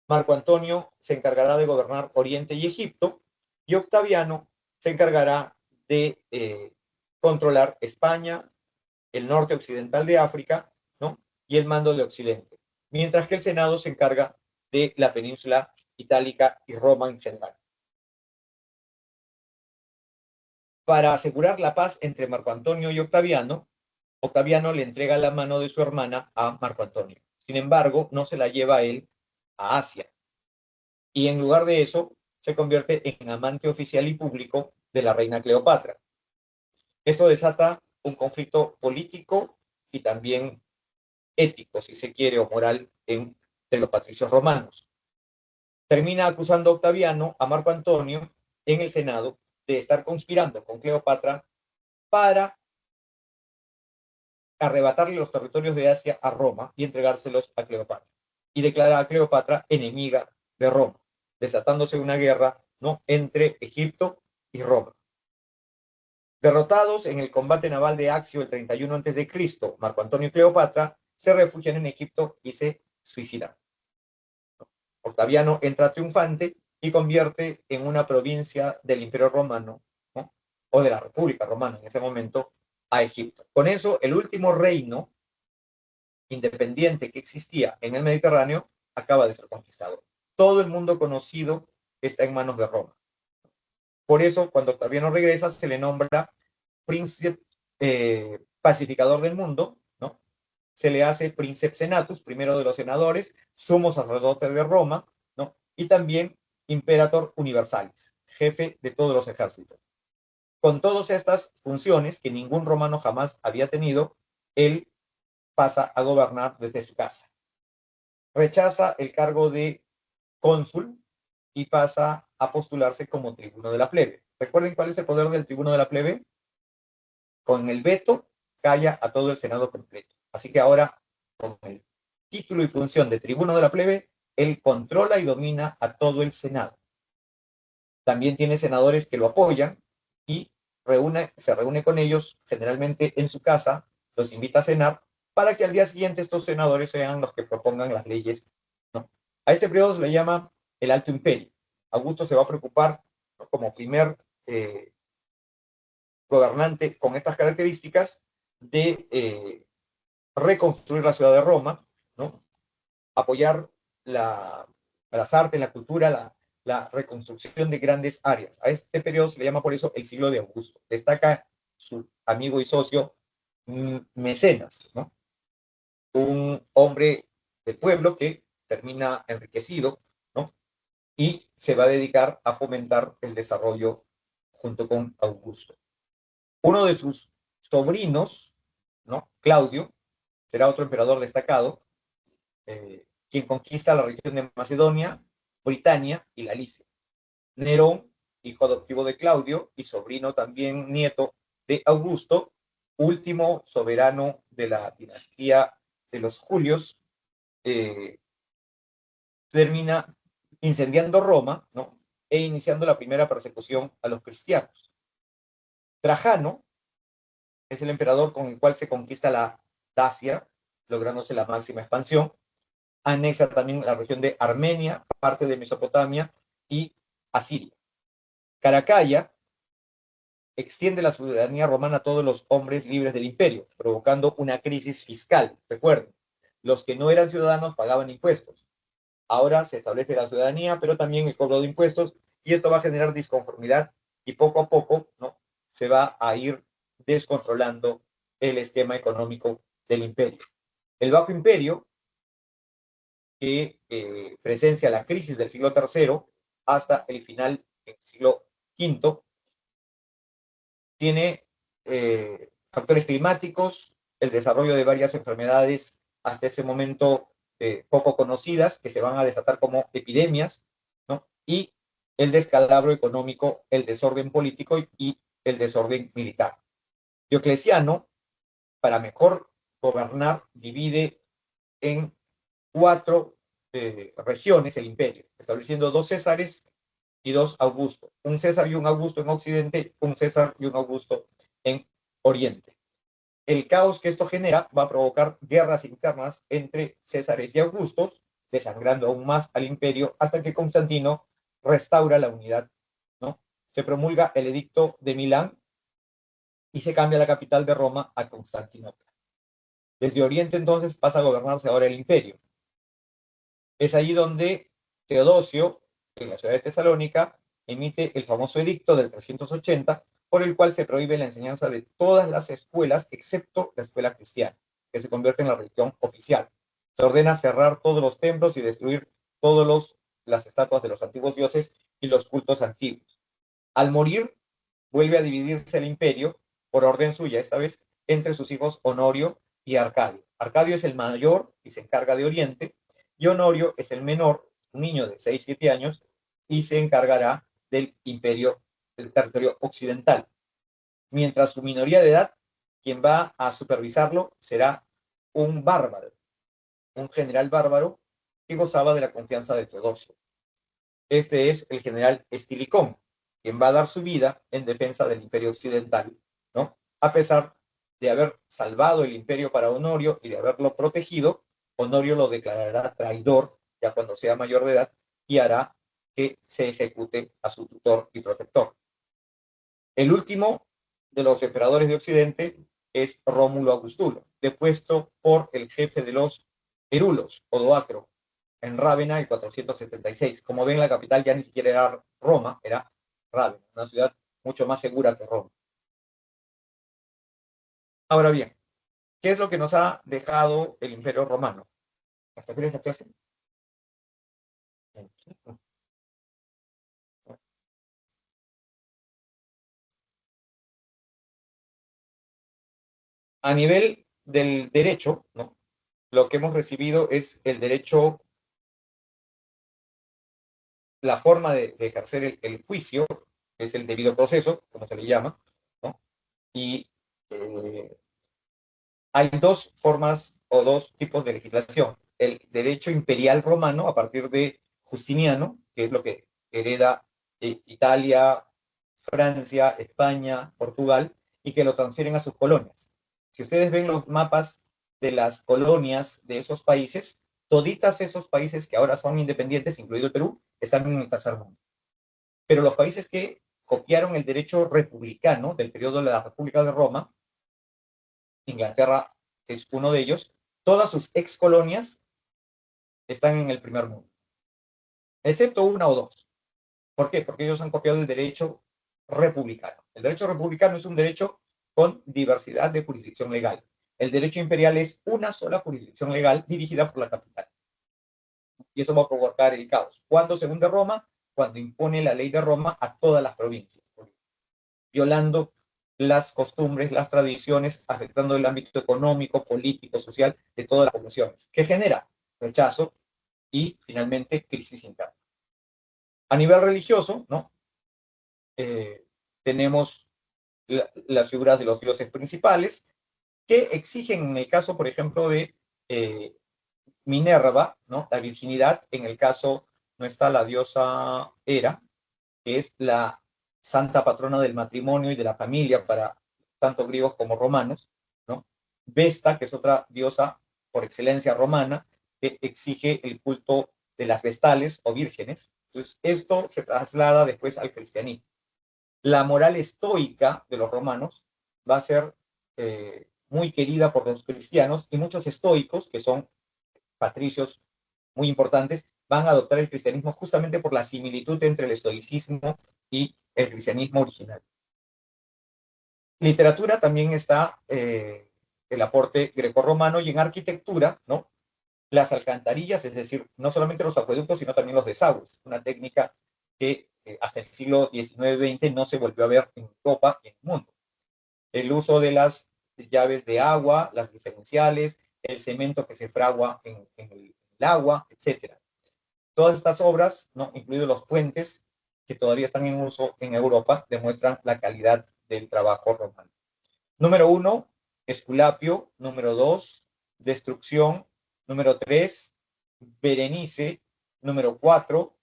Marco Antonio se encargará de gobernar Oriente y Egipto, y Octaviano se encargará de controlar España, el norte occidental de África, ¿no?, y el mando de Occidente, mientras que el Senado se encarga de la península itálica y Roma en general. Para asegurar la paz entre Marco Antonio y Octaviano, Octaviano le entrega la mano de su hermana a Marco Antonio. Sin embargo, no se la lleva a él a Asia. Y en lugar de eso, se convierte en amante oficial y público de la reina Cleopatra. Esto desata un conflicto político y también ético, si se quiere, o moral entre los patricios romanos. Termina acusando a Octaviano a Marco Antonio en el Senado de estar conspirando con Cleopatra para arrebatarle los territorios de Asia a Roma y entregárselos a Cleopatra. Y declara a Cleopatra enemiga de Roma, desatándose una guerra, ¿no?, entre Egipto y Roma. Derrotados en el combate naval de Accio el 31 a.C., Marco Antonio y Cleopatra se refugian en Egipto y se suicidan. Octaviano entra triunfante y convierte en una provincia del Imperio Romano, ¿no?, o de la República Romana en ese momento, a Egipto. Con eso, el último reino independiente que existía en el Mediterráneo acaba de ser conquistado. Todo el mundo conocido está en manos de Roma. Por eso, cuando Octaviano regresa, se le nombra príncipe pacificador del mundo, ¿no? Se le hace príncipe senatus, primero de los senadores, sumo sacerdote de Roma, ¿no?, y también imperator universalis, jefe de todos los ejércitos. Con todas estas funciones que ningún romano jamás había tenido, él pasa a gobernar desde su casa. Rechaza el cargo de cónsul y pasa a postularse como tribuno de la plebe. ¿Recuerden cuál es el poder del tribuno de la plebe? Con el veto calla a todo el Senado completo. Así que ahora, con el título y función de tribuno de la plebe, él controla y domina a todo el Senado. También tiene senadores que lo apoyan y se reúne con ellos, generalmente en su casa, los invita a cenar, para que al día siguiente estos senadores sean los que propongan las leyes, ¿no? A este periodo se le llama el Alto Imperio. Augusto se va a preocupar, ¿no?, como primer gobernante con estas características de reconstruir la ciudad de Roma, ¿no?, apoyar las artes, la cultura, la reconstrucción de grandes áreas. A este periodo se le llama por eso el siglo de Augusto. Destaca su amigo y socio Mecenas, ¿no?, un hombre del pueblo que termina enriquecido, ¿no?, y se va a dedicar a fomentar el desarrollo junto con Augusto. Uno de sus sobrinos, ¿no?, Claudio, será otro emperador destacado, quien conquista la región de Macedonia, Britania y Galicia. Nerón, hijo adoptivo de Claudio y sobrino también nieto de Augusto, último soberano de la dinastía de los Julios, termina incendiando Roma, ¿no?, e iniciando la primera persecución a los cristianos. Trajano es el emperador con el cual se conquista la Dacia, lográndose la máxima expansión. Anexa también la región de Armenia, parte de Mesopotamia y Asiria. Caracalla extiende la ciudadanía romana a todos los hombres libres del imperio, provocando una crisis fiscal. Recuerden, los que no eran ciudadanos pagaban impuestos. Ahora se establece la ciudadanía, pero también el cobro de impuestos, y esto va a generar disconformidad y poco a poco, ¿no?, se va a ir descontrolando el esquema económico del imperio. El Bajo Imperio, que presencia la crisis del siglo III hasta el final del siglo V, tiene factores climáticos, el desarrollo de varias enfermedades hasta ese momento poco conocidas, que se van a desatar como epidemias, ¿no?, y el descalabro económico, el desorden político y el desorden militar. Diocleciano, para mejor gobernar, divide en 4 regiones el imperio, estableciendo 2 Césares y 2 Augustos. Un César y un Augusto en Occidente, un César y un Augusto en Oriente. El caos que esto genera va a provocar guerras internas entre Césares y Augustos, desangrando aún más al imperio, hasta que Constantino restaura la unidad, ¿no? Se promulga el edicto de Milán y se cambia la capital de Roma a Constantinopla. Desde Oriente entonces pasa a gobernarse ahora el imperio. Es allí donde Teodosio, en la ciudad de Tesalónica, emite el famoso edicto del 380, por el cual se prohíbe la enseñanza de todas las escuelas, excepto la escuela cristiana, que se convierte en la religión oficial. Se ordena cerrar todos los templos y destruir todas las estatuas de los antiguos dioses y los cultos antiguos. Al morir, vuelve a dividirse el imperio, por orden suya esta vez, entre sus hijos Honorio y Arcadio. Arcadio es el mayor y se encarga de Oriente, y Honorio es el menor, un niño de 6-7 años, y se encargará del imperio, del territorio occidental. Mientras su minoría de edad, quien va a supervisarlo será un bárbaro, un general bárbaro que gozaba de la confianza de Teodosio. Este es el general Estilicón, quien va a dar su vida en defensa del imperio occidental, ¿no? A pesar de haber salvado el imperio para Honorio y de haberlo protegido, Honorio lo declarará traidor ya cuando sea mayor de edad y hará que se ejecute a su tutor y protector. El último de los emperadores de Occidente es Rómulo Augustulo, depuesto por el jefe de los Herulos, Odoacro, en Rávena en 476. Como ven, la capital ya ni siquiera era Roma, era Rávena, una ciudad mucho más segura que Roma. Ahora bien, ¿qué es lo que nos ha dejado el Imperio Romano? ¿Hasta aquí esta clase? A nivel del derecho, ¿no?, lo que hemos recibido es el derecho, la forma de ejercer el juicio, que es el debido proceso, como se le llama, ¿no? Y hay 2 formas o 2 tipos de legislación. El derecho imperial romano, a partir de Justiniano, que es lo que hereda Italia, Francia, España, Portugal, y que lo transfieren a sus colonias. Si ustedes ven los mapas de las colonias de esos países, toditas esos países que ahora son independientes, incluido el Perú, están en el tercer mundo. Pero los países que copiaron el derecho republicano del periodo de la República de Roma, Inglaterra es uno de ellos, todas sus ex colonias están en el primer mundo, excepto una o dos. ¿Por qué? Porque ellos han copiado el derecho republicano. El derecho republicano es un derecho con diversidad de jurisdicción legal. El derecho imperial es una sola jurisdicción legal dirigida por la capital. Y eso va a provocar el caos. ¿Cuándo se hunde Roma? Cuando impone la ley de Roma a todas las provincias, violando las costumbres, las tradiciones, afectando el ámbito económico, político, social de todas las poblaciones. ¿Qué genera? Rechazo y, finalmente, crisis interna. A nivel religioso, ¿no? Tenemos las figuras de los dioses principales que exigen, en el caso, por ejemplo, de Minerva, ¿no? La virginidad. En el caso no está la diosa Hera, que es la santa patrona del matrimonio y de la familia para tanto griegos como romanos, ¿no? Vesta, que es otra diosa por excelencia romana, que exige el culto de las vestales o vírgenes. Entonces, esto se traslada después al cristianismo. La moral estoica de los romanos va a ser muy querida por los cristianos, y muchos estoicos, que son patricios muy importantes, van a adoptar el cristianismo justamente por la similitud entre el estoicismo y el cristianismo original. Literatura también está el aporte grecorromano, y en arquitectura, ¿no? Las alcantarillas, es decir, no solamente los acueductos, sino también los desagües, una técnica que hasta el siglo XIX-XX no se volvió a ver en Europa y en el mundo. El uso de las llaves de agua, las diferenciales, el cemento que se fragua en el agua, etc. Todas estas obras, ¿no? Incluidos los puentes que todavía están en uso en Europa, demuestran la calidad del trabajo romano. Número 1, Esculapio. Número 2, Destrucción. Número 3, Berenice. Número 4,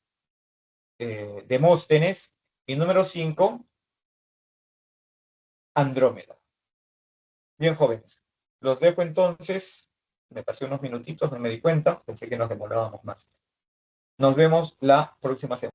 Demóstenes. Y número 5, Andrómeda. Bien, jóvenes, los dejo entonces. Me pasé unos minutitos, no me di cuenta, pensé que nos demorábamos más. Nos vemos la próxima semana.